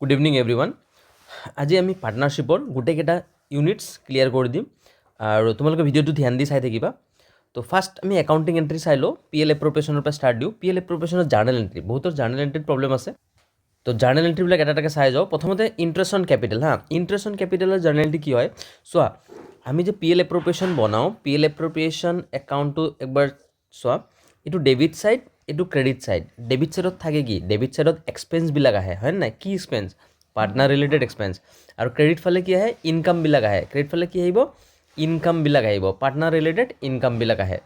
Good evening everyone. আজি আমি পাৰ্টনাৰশ্বিপৰ গোটেইকেইটা ইউনিটছ ক্লিয়াৰ কৰি দিম আৰু তোমালোকে ভিডিঅ'টো ধ্যান দি চাই থাকিবা। তো ফাৰ্ষ্ট আমি একাউণ্টিং এণ্ট্ৰি চাই লওঁ। PL এপ্ৰপ্ৰিয়েশ্যনৰ পৰা ষ্টাৰ্ট দিওঁ। PL এপ্ৰপ্ৰিয়েশ্যনৰ জাৰ্নেল এণ্ট্ৰি, বহুতৰ জাৰ্নেল এণ্ট্ৰিত প্ৰব্লেম আছে। তো জাৰ্নেল এণ্ট্ৰিবিলাক এটা এটাকৈ চাই যাওঁ। প্ৰথমতে interest on capital. Interest on কেপিটেলৰ জাৰ্নেল এণ্ট্ৰি কি হয় চোৱা। আমি যে PL এপ্ৰপ্ৰিয়েশ্যন বনাওঁ, PL এপ্ৰপ্ৰিয়েশ্যন একাউণ্টটো একবাৰ চোৱা। এইটো ডেবিট ছাইড, এইটো ক্ৰেডিট ছাইড। ডেবিট ছাইডত থাকে কি, ডেবিট ছাইডত এক্সপেন্সবিলাক আহে, হয় নাই? কি এক্সপেন্স? Partner related expense. আৰু ক্ৰেডিট ফালে কি আহে? ইনকামবিলাক আহে। ক্ৰেডিট ফালে কি আহিব? ইনকামবিলাক আহিব। পাৰ্টনাৰ ৰিলেটেড ইনকামবিলাক আহে।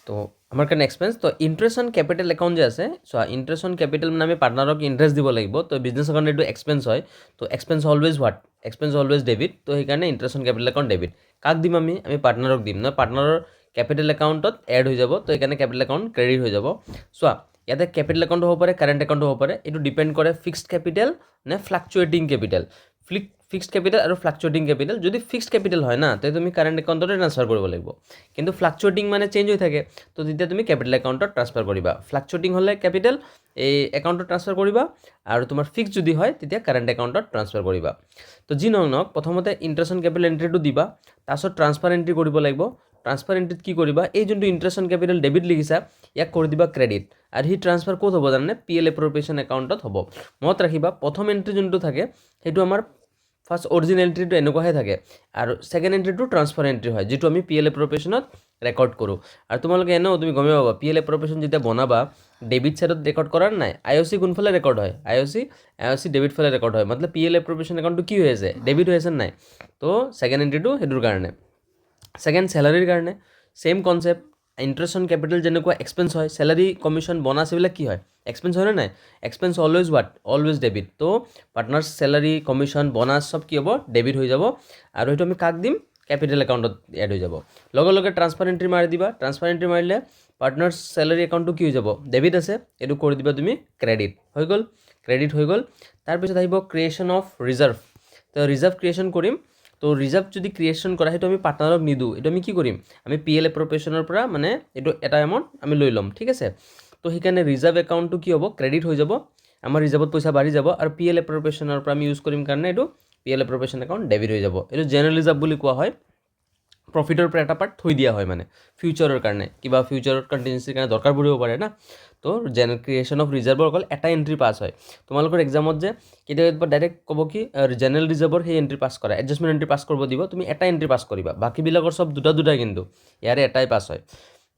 তো আমাৰ কাৰণে এক্সপেন্স। তো ইণ্টাৰেষ্ট অন কেপিটেল একাউণ্ট যে আছে চোৱা, ইণ্টাৰেষ্ট অন কেপিটেল মানে আমি পাৰ্টনাৰক ইণ্টাৰেষ্ট দিব লাগিব। তো বিজনেছৰ কাৰণে এইটো এক্সপেন্স হয়। তো expense always what? Expense always debit. তো সেইকাৰণে interest on capital account debit. কাক দিম আমি পাৰ্টনাৰক দিম নহয়, পাৰ্টনাৰৰ কেপিটেল একাউণ্টত এড হৈ যাব। তো সেইকাৰণে কেপিটেল একাউণ্ট ক্ৰেডিট হৈ যাব। চোৱা, ইয়াতে কেপিটেল একাউণ্ট হ'ব পাৰে, কাৰেণ্ট একাউণ্ট হ'ব পাৰে। এইটো ডিপেণ্ড কৰে ফিক্সড কেপিটেল নে ফ্লাকচুৱেটিং কেপিটেল। ফিক্সড কেপিটেল আৰু ফ্লাকচুৱেটিং কেপিটেল। যদি ফিক্সড কেপিটেল হয় না, তেতিয়া তুমি কাৰেণ্ট একাউণ্টতে ট্ৰান্সফাৰ কৰিব লাগিব। কিন্তু ফ্লাকচুৱেটিং মানে চেঞ্জ হৈ থাকে, তো তেতিয়া তুমি কেপিটেল একাউণ্টত ট্ৰান্সফাৰ কৰিবা। ফ্লাকচুৱেটিং হ'লে কেপিটেল এই একাউণ্টত ট্ৰান্সফাৰ কৰিবা, আৰু তোমাৰ ফিক্সড যদি হয় তেতিয়া কাৰেণ্ট একাউণ্টত ট্ৰান্সফাৰ কৰিবা। তো যি নহওক প্ৰথমতে ইণ্টাৰেষ্ট অন কেপিটেল এণ্ট্ৰিটো দিবা, তাৰপিছত ট্ৰান্সফাৰ এণ্ট্ৰি কৰিব লাগিব। ট্ৰান্সফাৰ এণ্ট্ৰিত কি কৰিবা, এই যোনটো ইণ্টাৰেষ্ট অন কেপিটেল ডেবিট লিখিছা, ইয়াক কৰি দিবা ক্ৰেডিট। আৰু সি ট্ৰান্সফাৰ ক'ত হ'ব জানানে? PL এপ্ৰপ্ৰিয়েশ্যন একাউণ্টত হ'ব। মনত ৰাখিবা, প্ৰথম এণ্ট্ৰি যোনটো থাকে সেইটো আমাৰ ফাৰ্ষ্ট অৰিজিনেল এণ্ট্ৰিটো এনেকুৱাহে থাকে, আৰু ছেকেণ্ড এণ্ট্ৰিটো ট্ৰান্সফাৰ এণ্ট্ৰি হয়, যিটো আমি PL এপ্ৰপ্ৰিয়েশ্যনত ৰেকৰ্ড কৰোঁ। আৰু তোমালোকে এনেও তুমি গমেই পাবা, PL এপ্ৰপ্ৰিয়েশ্যন যেতিয়া বনাবা, ডেবিট ছাইডত ৰেকৰ্ড কৰাৰ নাই, IOC কোনফালে ৰেকৰ্ড হয়? IOC ডেবিট ফালে ৰেকৰ্ড হয়। মতলব PL এপ্ৰপ্ৰিয়েশ্যন একাউণ্টটো কি হৈ আছে? ডেবিট হৈ আছে নাই? তো ছেকেণ্ড এণ্ট্ৰিটো সেইটোৰ কাৰণে। ছেকেণ্ড চেলাৰীৰ কাৰণে same concept. Interest on capital যেনেকুৱা এক্সপেন্স হয়, চেলাৰী কমিশ্যন বোনাছ এইবিলাক কি হয়? এক্সপেন্স হয়নে নাই? Expense always what? Always debit. তো পাৰ্টনাৰ চেলাৰী কমিশ্যন বোনাছ চব কি হ'ব? ডেবিট হৈ যাব। আৰু সেইটো আমি কাক দিম? কেপিটেল একাউণ্টত এড হৈ যাব। লগে লগে ট্ৰান্সফাৰ এণ্ট্ৰি মাৰি দিবা। ট্ৰান্সফাৰ এণ্ট্ৰি মাৰিলে পাৰ্টনাৰ চেলাৰী একাউণ্টটো কি হৈ যাব? ডেবিট আছে, এইটো কৰি দিবা তুমি ক্ৰেডিট। হৈ গ'ল, ক্ৰেডিট হৈ গ'ল। তাৰপিছত আহিব ক্ৰিয়েশ্যন অফ ৰিজাৰ্ভ। তো ৰিজাৰ্ভ ক্ৰিয়েশ্যন কৰিম। তো ৰিজাৰ্ভ যদি ক্ৰিয়েশ্যন কৰা, সেইটো আমি পাৰ্টনাৰক নিদিওঁ। এইটো আমি কি কৰিম? আমি PL এপ্ৰপ্ৰিয়েশ্যনৰ পৰা মানে এইটো এটা এমাউণ্ট আমি লৈ ল'ম, ঠিক আছে? তো সেইকাৰণে ৰিজাৰ্ভ একাউণ্টটো কি হ'ব? ক্ৰেডিট হৈ যাব। আমাৰ ৰিজাৰ্ভত পইচা বাঢ়ি যাব, আৰু PL এপ্ৰপ্ৰিয়েশ্যনৰ পৰা আমি ইউজ কৰিম কাৰণে এইটো PL এপ্ৰপ্ৰিয়েশ্যন একাউণ্ট ডেবিট হৈ যাব। এইটো জেনেৰেল ৰিজাৰ্ভ বুলি কোৱা হয়। প্ৰফিটৰ পৰা এটা পাৰ্ট থৈ দিয়া হয়, মানে ফিউচাৰৰ কাৰণে, কিবা ফিউচাৰৰ কণ্টিনজেঞ্চিৰ কাৰণে দৰকাৰ পৰিব পাৰে না। তো ক্ৰিয়েশ্যন অফ ৰিজাৰ্ভৰ অকল এটা এণ্ট্ৰি পাছ হয়। তোমালোকৰ এক্সামত যে কেতিয়াবা ডাইৰেক্ট ক'ব কি জেনেৰেল ৰিজাৰ্ভৰ সেই এণ্ট্ৰি পাছ কৰা, এডজাষ্টমেণ্ট এণ্ট্ৰি পাছ কৰিব দিব, তুমি এটা এণ্ট্ৰি পাছ কৰিবা, বাকীবিলাকৰ চব দুটা দুটা, কিন্তু ইয়াৰে এটাই পাছ হয়।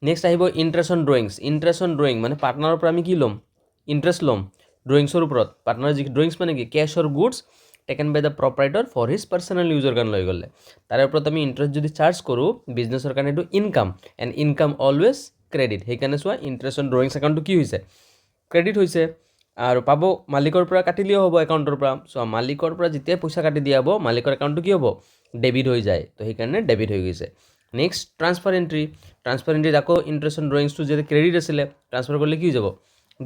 নেক্সট আহিব interest on drawings. Interest on drawing মানে পাৰ্টনাৰৰ পৰা আমি কি ল'ম? ইণ্টাৰেষ্ট ল'ম ড্ৰয়িংছৰ ওপৰত। পাৰ্টনাৰ যি ড্ৰয়িংছ মানে কি? Cash or goods taken by the proprietor for his personal ইউজৰ কাৰণে লৈ গ'লে, তাৰে ওপৰত আমি ইণ্টাৰেষ্ট যদি চাৰ্জ কৰোঁ বিজনেছৰ কাৰণে, এইটো income, and income always credit. সেইকাৰণে চোৱা, ইণ্টাৰেষ্ট অন ড্ৰয়িংছ একাউণ্টটো কি হৈছে? ক্ৰেডিট হৈছে। আৰু পাব মালিকৰ পৰা কাটিলেও হ'ব একাউণ্টৰ পৰা। চোৱা, মালিকৰ পৰা যেতিয়াই পইচা কাটি দিয়া হ'ব, মালিকৰ একাউণ্টটো কি হ'ব? ডেবিট হৈ যায়। তো সেইকাৰণে ডেবিট হৈ গৈছে। Next transfer entry. ট্ৰান্সফাৰ এণ্ট্ৰিত আকৌ ইণ্টাৰেষ্ট অন ড্ৰয়িংছটো যেতিয়া ক্ৰেডিট আছিলে, ট্ৰান্সফাৰ কৰিলে কি হৈ যাব?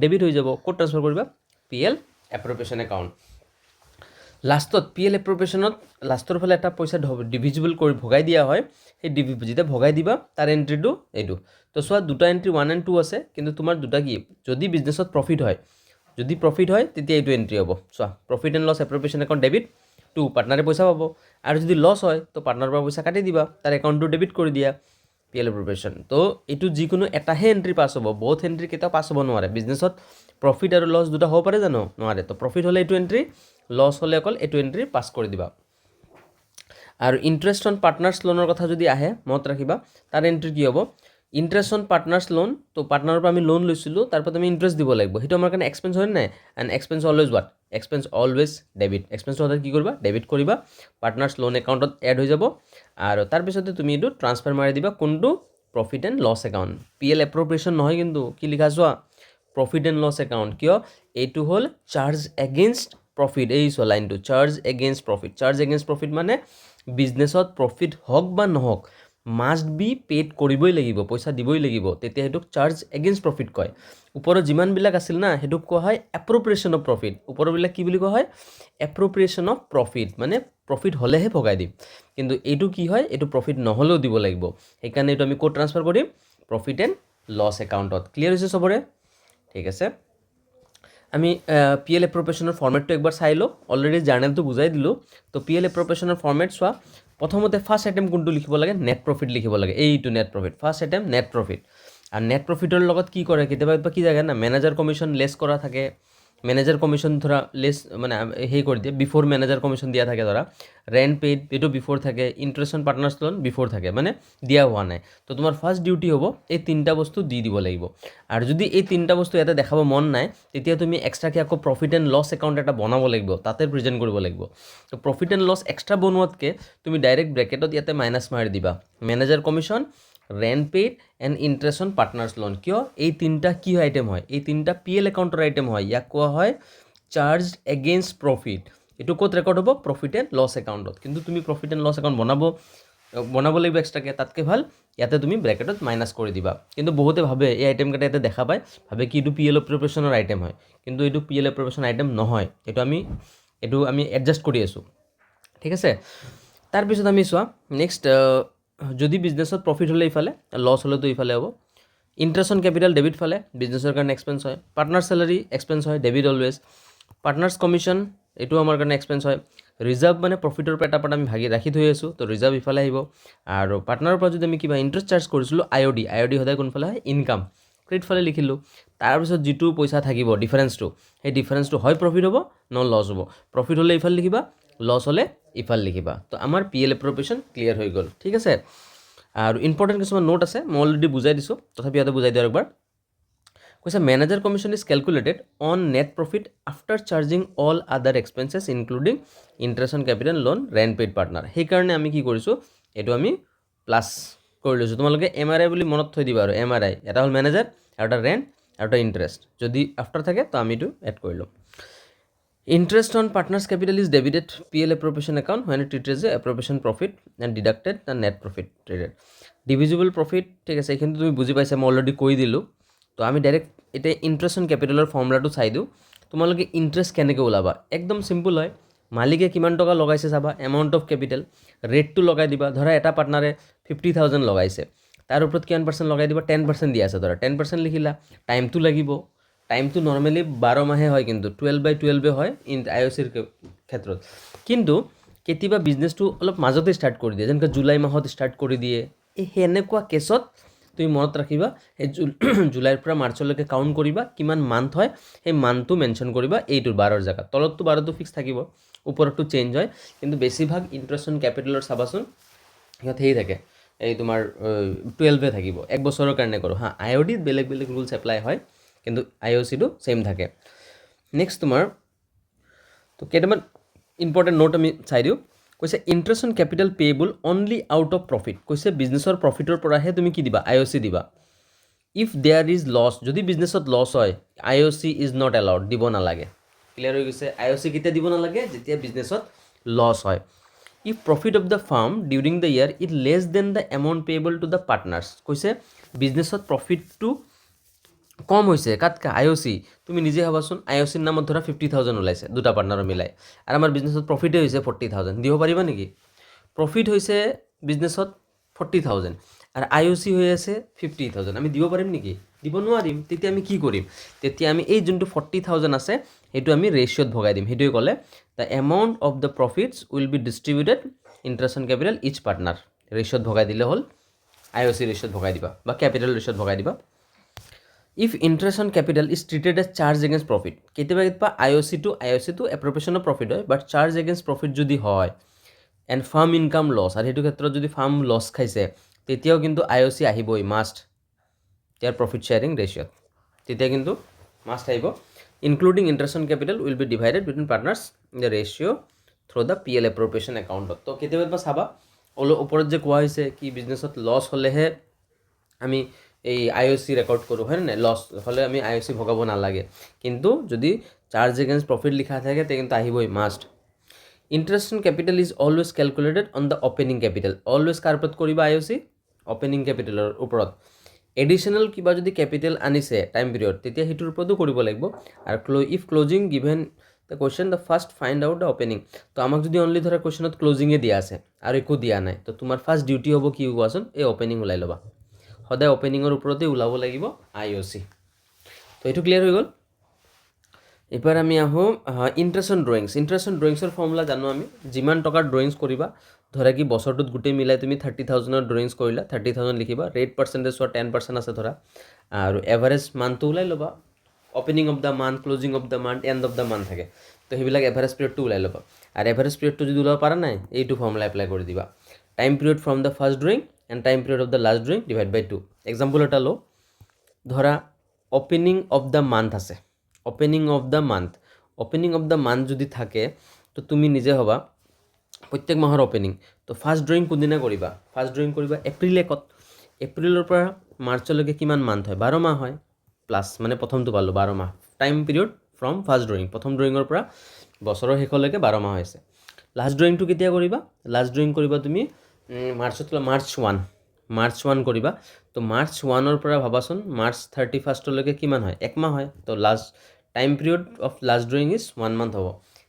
ডেবিট হৈ যাব। ক'ত ট্ৰান্সফাৰ কৰিবা? PL appropriation account. লাষ্টত PL এপ্ৰপ্ৰিয়েশ্যনত লাষ্টৰ ফালে এটা পইচা ডিভিজিবল কৰি ভগাই দিয়া হয়। সেই যেতিয়া ভগাই দিবা, তাৰ এণ্ট্ৰিটো এইটো। তো চোৱা, দুটা এণ্ট্ৰি 1 and 2 আছে, কিন্তু তোমাৰ দুটা কি? যদি বিজনেছত প্ৰফিট হয়, তেতিয়া এইটো এণ্ট্ৰি হ'ব। চোৱা, profit and loss appropriation account debit, 2 পাৰ্টনাৰে পইচা পাব। আৰু যদি লছ হয়, তো পাৰ্টনাৰৰ পৰা পইচা কাটি দিবা, তাৰ একাউণ্টটো ডেবিট কৰি দিয়া, PL এপ্ৰপ্ৰিয়েশ্যন। তো এইটো যিকোনো এটাহে এণ্ট্ৰি পাছ হ'ব, বহুত এণ্ট্ৰি কেতিয়াও পাছ হ'ব নোৱাৰে। বিজনেছত প্ৰফিট আৰু লছ দুটা হ'ব পাৰে জানো? নোৱাৰে। তো প্ৰফিট হ'লে এইটো এণ্ট্ৰি, লছ হ'লে অকল এইটো এণ্ট্ৰি পাছ কৰি দিবা। আৰু ইণ্টাৰেষ্ট অন পাৰ্টনাৰ্ছ লোনৰ কথা যদি আহে, মনত ৰাখিবা, তাৰ এণ্ট্ৰি কি হ'ব? Interest on partners loan. তো পাৰ্টনাৰৰ পৰা আমি লোন লৈছিলোঁ, তাৰ পৰা আমি ইণ্টাৰেষ্ট দিব লাগিব। সেইটো আমাৰ কাৰণে এক্সপেন্স হয় নাই? And expense always what? Expense always debit. এক্সপেন্সটো সদায় কি কৰিবা? ডেবিট কৰিবা। পাৰ্টনাৰ্ছ লোন একাউণ্টত এড হৈ যাব, আৰু তাৰপিছতে তুমি এইটো ট্ৰান্সফাৰ মাৰি দিবা কোনটো? Profit and loss account. PL appropriation নহয়, কিন্তু কি লিখা চোৱা, প্ৰফিট এণ্ড লছ একাউণ্ট। কিয়? এইটো হ'ল চাৰ্জ এগেইনষ্ট প্ৰফিট। এই চোৱা লাইনটো, charge against profit. Charge against profit মানে বিজনেছত প্ৰফিট হওক বা নহওক, মাষ্ট বি পেইড কৰিবই লাগিব, পইচা দিবই লাগিব, তেতিয়া সেইটোক চাৰ্জ এগেইনষ্ট প্ৰফিট কয়। ওপৰত যিমানবিলাক আছিল না, সেইটোক কোৱা হয় এপ্ৰপ্ৰিয়েশ্যন অফ প্ৰফিট। ওপৰবিলাক কি বুলি কোৱা হয়? এপ্ৰপ্ৰিয়েশ্যন অফ প্ৰফিট, মানে প্ৰফিট হ'লেহে ভগাই দিম। কিন্তু এইটো কি হয়? এইটো প্ৰফিট নহ'লেও দিব লাগিব। সেইকাৰণে এইটো আমি ক'ত ট্ৰান্সফাৰ কৰিম? প্ৰফিট এণ্ড লছ একাউণ্টত। ক্লিয়াৰ হৈছে চবৰে? ঠিক আছে। আমি পি এল এপ্ৰপ্ৰিয়েশ্যনৰ ফৰ্মেটটো একবাৰ চাই লওঁ অলৰেডি জাৰ্নেলটো বুজাই দিলোঁ তো পি এল এপ্ৰপ্ৰিয়েশ্যনৰ ফৰ্মেট চোৱা প্ৰথমতে ফাৰ্ষ্ট আইটেম কোনটো লিখিব লাগে নেট প্ৰফিট লিখিব লাগে এইটো net profit first item net profit আৰু নেট প্ৰফিটৰ লগত কি কৰে কেতিয়াবা কি জাগে না মেনেজাৰ কমিশ্যন লেছ কৰা থাকে মেনেজাৰ কমিশ্যন ধৰা লেছ মানে সেই কৰি দিয়ে বিফ'ৰ মেনেজাৰ কমিশ্যন দিয়া থাকে ধৰা ৰেণ্ট পেইড এইটো বিফ'ৰ থাকে interest on partners loan before থাকে মানে দিয়া হোৱা নাই তো তোমাৰ ফাৰ্ষ্ট ডিউটি হ'ব এই তিনিটা বস্তু দি দিব লাগিব আৰু যদি এই তিনিটা বস্তু ইয়াতে দেখাব মন নাই তেতিয়া তুমি এক্সট্ৰাকৈ আকৌ প্ৰফিট এণ্ড লছ একাউণ্ট এটা বনাব লাগিব তাতে প্ৰেজেণ্ট কৰিব লাগিব তো প্ৰফিট এণ্ড লছ এক্সট্ৰা বনোৱাতকৈ তুমি ডাইৰেক্ট ব্ৰেকেটত ইয়াতে মাইনাছ মাৰি দিবা manager commission rent paid and interest on partners loan কিয় এই তিনিটা কি আইটেম হয় এই তিনিটা পি এল একাউণ্টৰ আইটেম হয় ইয়াক কোৱা হয় চাৰ্জ এগেইনষ্ট প্ৰফিট এইটো ক'ত ৰেকৰ্ড হ'ব প্ৰফিট এণ্ড লছ একাউণ্টত কিন্তু তুমি প্ৰফিট এণ্ড লছ একাউণ্ট বনাব লাগিব এক্সট্ৰাকৈ তাতকৈ ভাল ইয়াতে তুমি ব্ৰেকেটত মাইনাছ কৰি দিবা কিন্তু বহুতে ভাবে এই আইটেমকেইটা ইয়াতে দেখা পায় ভাবে কি এইটো পি এল এপ্ৰপ্ৰিয়েশ্যনৰ আইটেম হয় কিন্তু এইটো পি এল এপ্ৰপ্ৰিয়েশ্যন আইটেম নহয় এইটো আমি এডজাষ্ট কৰি আছোঁ ঠিক আছে তাৰপিছত আমি চোৱা নেক্সট যদি বিজনেছত প্ৰফিট হ'লে ইফালে লছ হ'লেতো ইফালে হ'ব ইণ্টাৰেষ্ট অন কেপিটেল ডেবিট ফালে বিজনেছৰ কাৰণে এক্সপেঞ্চ হয় পাৰ্টনাৰ চেলাৰী এক্সপেঞ্চ হয় ডেবিট অলৱেজ পাৰ্টনাৰ্ছ কমিশ্যন এইটো আমাৰ কাৰণে এক্সপেঞ্চ হয় ৰিজাৰ্ভ মানে প্ৰফিটৰ পৰা এটা পাৰ্ট আমি ভাগি ৰাখি থৈ আছোঁ তো ৰিজাৰ্ভ ইফালে আহিব আৰু পাৰ্টনাৰৰ পৰা যদি আমি কিবা ইণ্টাৰেষ্ট চাৰ্জ কৰিছিলোঁ আই অ' ডি সদায় কোনফালে হয় ইনকাম ক্ৰেডিট ফালে লিখিলোঁ তাৰপিছত যিটো পইচা থাকিব ডিফাৰেঞ্চটো সেই ডিফাৰেঞ্চটো হয় প্ৰফিট হ'ব ন লছ হ'ব প্ৰফিট হ'লে ইফালে লিখিবা লছ হ'লে ইফালে লিখিবা তো আমাৰ পি এল এপ্ৰপ্ৰিয়েশ্যন ক্লিয়াৰ হৈ গ'ল ঠিক আছে আৰু ইম্পৰ্টেণ্ট কিছুমান নোট আছে মই অলৰেডি বুজাই দিছোঁ তথাপি ইয়াতে বুজাই দিওঁ একবাৰ কৈছে manager commission is calculated on net profit after charging all other expenses including interest on capital loan rent paid partner সেইকাৰণে আমি কি কৰিছোঁ এইটো আমি প্লাছ কৰি লৈছোঁ তোমালোকে এম আৰ আই বুলি মনত থৈ দিবা আৰু এম আৰ আই এটা হ'ল মেনেজাৰ আৰু এটা ৰেণ্ট আৰু এটা ইণ্টাৰেষ্ট যদি আফটাৰ থাকে তো আমি এইটো এড কৰি ল'ম interest on partners capital is debited P L appropriation account when it treated as a appropriation profit and deducted the net profit traded divisible profit ঠিক আছে এইখিনি তুমি বুজি পাইছা মই অলৰেডি কৈ দিলোঁ তো আমি ডাইৰেক্ট এতিয়া ইণ্টাৰেষ্ট অন কেপিটেলৰ ফৰ্মুলাটো চাই দিওঁ তোমালোকে ইণ্টাৰেষ্ট কেনেকৈ ওলাবা একদম চিম্পল হয় মালিকে কিমান টকা লগাইছে চাবা এমাউণ্ট অফ কেপিটেল ৰেটটো লগাই দিবা ধৰা এটা পাৰ্টনাৰে 50,000 লগাইছে তাৰ ওপৰত কিমান পাৰ্চেণ্ট লগাই দিবা 10% দিয়া আছে ধৰা 10% লিখিলা টাইমটো লাগিব টাইমটো নৰ্মেলি 12 মাহে হয় কিন্তু 12/12 হয় আই অ' চিৰ ক্ষেত্ৰত কিন্তু কেতিয়াবা বিজনেছটো অলপ মাজতে ষ্টাৰ্ট কৰি দিয়ে যেনেকৈ জুলাই মাহত ষ্টাৰ্ট কৰি দিয়ে এই সেনেকুৱা কেছত তুমি মনত ৰাখিবা এই জুলাইৰ পৰা মাৰ্চলৈকে কাউণ্ট কৰিবা কিমান মান্থ হয় সেই মান্থটো মেনশ্যন কৰিবা এইটোৰ 12ৰ জেগাত তলততো 12টো ফিক্স থাকিব ওপৰতটো চেঞ্জ হয় কিন্তু বেছিভাগ ইণ্টাৰেষ্ট অন কেপিটেলৰ চাবাচোন সিহঁত সেই থাকে এই তোমাৰ 12 থাকিব এক বছৰৰ কাৰণে কৰোঁ হা আই অ' ডিত বেলেগ বেলেগ ৰুলছ এপ্লাই হয় কিন্তু আই অ' চিটো ছেইম থাকে নেক্সট তোমাৰ তো কেইটামান ইম্পৰ্টেণ্ট নোট আমি চাই দিওঁ কৈছে interest on capital payable only out of profit কৈছে বিজনেছৰ প্ৰফিটৰ পৰাহে তুমি কি দিবা আই অ' চি দিবা ইফ দেয়াৰ ইজ লছ যদি বিজনেছত লছ হয় আই O' C is not allowed দিব নালাগে ক্লিয়াৰ হৈ গৈছে আই অ' চি কেতিয়া দিব নালাগে যেতিয়া বিজনেছত লছ হয় if profit of the firm during the year it less than the amount payable to the partners কৈছে বিজনেছত প্ৰফিটটো কম হৈছে কাতকা আই অ' চি তুমি নিজে ভাবাচোন আই অ' চিৰ নামত ধৰা 50,000 ওলাইছে দুটা পাৰ্টনাৰৰ মিলাই আৰু আমাৰ বিজনেছত প্ৰফিটেই হৈছে 40,000 দিব পাৰিবা নেকি প্ৰফিট হৈছে বিজনেছত 40,000 আৰু আই অ' চি হৈ আছে 50,000 আমি দিব পাৰিম নেকি দিব নোৱাৰিম তেতিয়া আমি কি কৰিম তেতিয়া আমি এই যোনটো 40,000 আছে সেইটো আমি ৰেচিঅ'ত ভগাই দিম সেইটোৱে ক'লে the amount of the profits will be distributed interest on capital each partner ৰেচিঅ'ত ভগাই দিলে হ'ল আই অ' চি ৰেচিঅ'ত ভগাই দিবা বা কেপিটেল ৰেচিঅ'ত ভগাই দিবা if interest on capital is treated as charge against profit কেতিয়াবা আই অ' চিটো এপ্ৰপ্ৰিয়েশ্যন অফ প্ৰফিট হয় বাট চাৰ্জ এগেইনষ্ট প্ৰফিট যদি হয় এণ্ড ফাৰ্ম ইনকাম লছ আৰু সেইটো ক্ষেত্ৰত যদি ফাৰ্ম লছ খাইছে তেতিয়াও কিন্তু আই অ' চি আহিবই মাষ্ট ইয়াৰ প্ৰফিট শ্বেয়াৰিং ৰেচিঅ'ত তেতিয়া কিন্তু মাষ্ট আহিব including interest on capital will be divided between partners in the ratio' through the P L appropriation একাউণ্টত তো কেতিয়াবা চাবা ওপৰত যে কোৱা হৈছে কি বিজনেছত লছ হ'লেহে আমি এই আই অ' চি ৰেকৰ্ড কৰোঁ হয় নাই লছ হ'লে আমি আই অ' চি ভগাব নালাগে কিন্তু যদি চাৰ্জ এগেইনষ্ট প্ৰফিট লিখা থাকে তে কিন্তু আহিবই must interest on capital is always calculated on the opening capital always কাৰ ওপৰত কৰিবা আই অ' চি অপেনিং কেপিটেলৰ ওপৰত এডিশ্যনেল কিবা যদি কেপিটেল আনিছে টাইম পিৰিয়ড তেতিয়া সেইটোৰ ওপৰতো কৰিব লাগিব আৰু if closing given the question the first find out the opening তো আমাক যদি অনলি ধৰা কুৱেশ্যনত ক্লজিঙে দিয়া আছে আৰু একো দিয়া নাই তো তোমাৰ ফাৰ্ষ্ট ডিউটি হ'ব কি কোৱাচোন এই অপেনিং ওলাই ল'বা সদায় অপেনিঙৰ ওপৰতে ওলাব লাগিব আই অ' চি তো এইটো ক্লিয়াৰ হৈ গ'ল এবাৰ আমি আহোঁ interest on drawings. Interest on ড্ৰয়িংছৰ ফৰ্মুলা জানো আমি, যিমান টকাৰ ড্ৰয়িংছ কৰিবা, ধৰা কি বছৰটোত গোটেই মিলাই তুমি 30,000ৰ ড্ৰয়িংছ কৰিলা, 30,000 লিখিবা, ৰেট পাৰ্চেণ্টেজ চোৱা 10% আছে ধৰা, আৰু এভাৰেজ মান্থটো ওলাই ল'বা, opening of the month, closing of the month, and of the month থাকে, তো সেইবিলাক এভাৰেজ পিৰিয়ডটো ওলাই ল'বা, আৰু এভাৰেজ পিৰিয়ডটো যদি ওলাব পৰা নাই, এইটো ফৰ্মুলা এপ্লাই কৰি দিবা, time period from the first drawing and time period of the last drawing divide by 2। Example এটা লওঁ, ধৰা অপেনিং অফ দ্য মান্থ আছে, opening of the month, opening of the month যদি থাকে, তো তুমি নিজে হবা প্ৰত্যেক মাহৰ অপেনিং, তো ফাৰ্ষ্ট ড্ৰয়িং কোনদিনা কৰিবা, ফাৰ্ষ্ট ড্ৰয়িং কৰিবা এপ্ৰিল 1ত, এপ্ৰিলৰ পৰা মাৰ্চলৈকে কিমান মান্থ হয়, 12 মাহ হয়, প্লাছ মানে প্ৰথমটো পালোঁ 12 মাহ, time period from first drawing, প্ৰথম ড্ৰয়িঙৰ পৰা বছৰৰ শেষলৈকে 12 মাহ হৈছে। লাষ্ট ড্ৰয়িংটো কেতিয়া কৰিবা, লাষ্ট ড্ৰয়িং কৰিবা তুমি মাৰ্চ 1 কৰিবা, তো মাৰ্চ 1ৰ পৰা ভাবাচোন মাৰ্চ 31লৈকে কিমান হয়, 1 মাহ হয়, তো last time period of last drawing is 1 month হ'ব,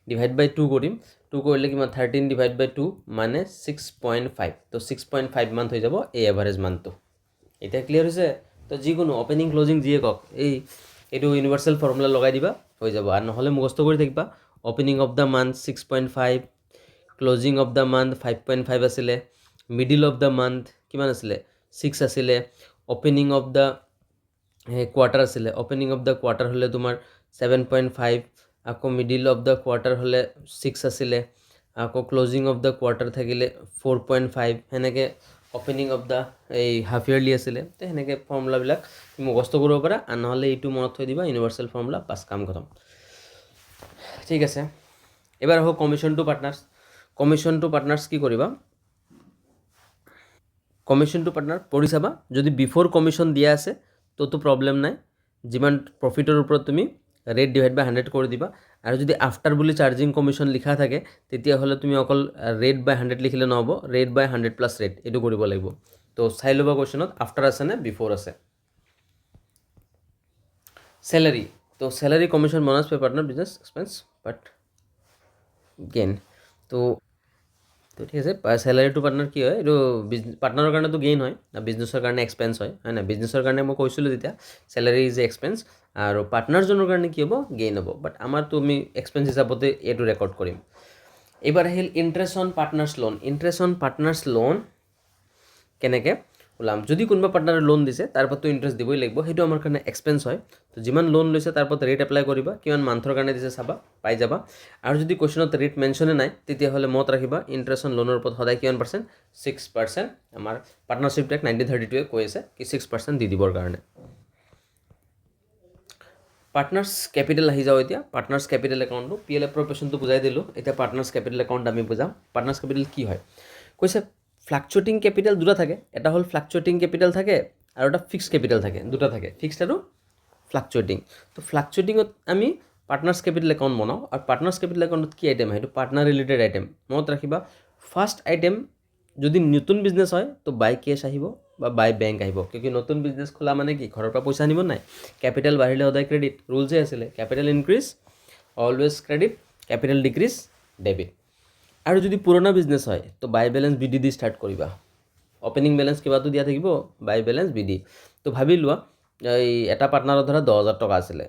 ডিভাইড বাই 2 কৰিম, 2 কৰিলে কিমান 13 ডিভাইড বাই 2 মানে 6.5, তো 6.5 মান্থ হৈ যাব এই এভাৰেজ মান্থটো। এতিয়া ক্লিয়াৰ হৈছে? তো যিকোনো অপেনিং ক্লজিং যিয়ে কওক, এইটো ইউনিভাৰ্চেল ফৰ্মুলা লগাই দিবা, হৈ যাব, আৰু নহ'লে মুখস্থ কৰি থাকিবা, opening of the month 6.5, closing of the month 5.5 আছিলে, মিডিল অফ দ্য মান্থ কিমান আছিলে 6 আছিলে, অপেনিং অফ দ্য কোৱাৰ্টাৰ আছিলে, অপেনিং অফ দ্য কোৱাৰ্টাৰ হ'লে তোমাৰ 7.5, আকৌ মিডিল অফ দ্য কোৱাৰ্টাৰ হ'লে 6 আছিলে, আকৌ ক্লজিং অফ দ্য কোৱাৰ্টাৰ থাকিলে 4.5, সেনেকৈ opening of the half yearly আছিলে, তো সেনেকৈ ফৰ্মুলাবিলাক মুখস্থ কৰিব পাৰা, আৰু নহ'লে এইটো মনত থৈ দিবা, ইউনিভাৰ্চেল ফৰ্মুলা, বাছ কাম খতম। ঠিক আছে, এবাৰ আহক commission to partners. Commission to partners কি কৰিবা, কমিশ্যন টু পাৰ্টনাৰ পঢ়ি চাবা, যদি বিফ'ৰ কমিশ্যন দিয়া আছে তো প্ৰব্লেম নাই, যিমান প্ৰফিটৰ ওপৰত তুমি ৰেট ডিভাইড বাই 100 কৰি দিবা, আৰু যদি আফটাৰ বুলি চাৰ্জিং কমিশ্যন লিখা থাকে তেতিয়াহ'লে তুমি অকল ৰেট বাই 100 লিখিলে নহ'ব, ৰেট বাই 100 প্লাছ ৰেট এইটো কৰিব লাগিব। তো চাই ল'বা কুৱেশ্যনত আফটাৰ আছে নে বিফ'ৰ আছে। চেলাৰী, তো salary commission bonus pay partner business expense but gain, তো ঠিক আছে, চেলাৰী টু পাৰ্টনাৰ কি হয়, এইটো পাৰ্টনাৰৰ কাৰণেতো গেইন হয়, বিজনেছৰ কাৰণে এক্সপেন্স হয় নাই, বিজনেছৰ কাৰণে মই কৈছিলোঁ তেতিয়া চেলাৰী ইজ এক্সপেন্স, আৰু পাৰ্টনাৰজনৰ কাৰণে কি হ'ব, গেইন হ'ব, বাট আমাৰতো আমি এক্সপেন্স হিচাপতে এইটো ৰেকৰ্ড কৰিম। এইবাৰ আহিল interest on partners loan. Interest on partners loan কেনেকৈ ওলাম, যদি কোনোবা পাৰ্টনাৰে লোন দিছে তাৰ ওপৰততো ইণ্টাৰেষ্ট দিবই লাগিব, সেইটো আমাৰ কাৰণে এক্সপেন্স হয়, তো যিমান লোন লৈছে তাৰ ওপৰত ৰেট এপ্লাই কৰিবা, কিমান মান্থৰ কাৰণে দিছে চাবা, পাই যাবা, আৰু যদি কুৱেশ্যনত ৰেট মেনশ্যনে নাই তেতিয়াহ'লে মনত ৰাখিবা ইণ্টাৰেষ্ট অন লোনৰ ওপৰত সদায় কিমান পাৰ্চেণ্ট, 6%, আমাৰ পাৰ্টনাৰশ্বিপ টেক্স 1932 কৈ আছে কি 6% দি দিবৰ কাৰণে। পাৰ্টনাৰ্ছ কেপিটেল আহি যাওঁ এতিয়া, পাৰ্টনাৰ্ছ কেপিটেল একাউণ্টটো PL এপ্ৰপ্ৰিয়েশ্যনটো বুজাই দিলোঁ, এতিয়া পাৰ্টনাৰ্ছ কেপিটেল একাউণ্ট আমি বুজাম। পাৰ্টনাৰ্ছ কেপিটেল কি হয়, কৈছে ফ্লাকচুৱেটিং কেপিটেল দুটা থাকে, এটা হ'ল ফ্লাকচুৱেটিং কেপিটেল থাকে আৰু এটা ফিক্সড কেপিটেল থাকে, দুটা থাকে, ফিক্সড আৰু ফ্লাকচুৱেটিং। তো ফ্লাকচুৱেটিঙত আমি পাৰ্টনাৰ্ছ কেপিটেল একাউণ্ট বনাওঁ, আৰু পাৰ্টনাৰ্ছ কেপিটেল একাউণ্টত কি আইটেম হয়, সেইটো পাৰ্টনাৰ ৰিলেটেড আইটেম, মনত ৰাখিবা। ফাৰ্ষ্ট আইটেম, যদি নতুন বিজনেছ হয় তো বাই কেছ আহিব বা বাই বেংক আহিব, কিয় নতুন বিজনেছ খোলা মানে কি ঘৰৰ পৰা পইচা আনিব নাই, কেপিটেল বাঢ়িলে সদায় ক্ৰেডিট, ৰুলছে আছিলে, capital increase always credit, capital decrease debit. আৰু যদি পুৰণা বিজনেছ হয় তো বাই বেলেঞ্চ BD দি ষ্টাৰ্ট কৰিবা, অপেনিং বেলেঞ্চ কিবাটো দিয়া থাকিব, বাই বেলেঞ্চ BD। তো ভাবি লোৱা এই এটা পাৰ্টনাৰৰ ধৰা 10,000 টকা আছিলে,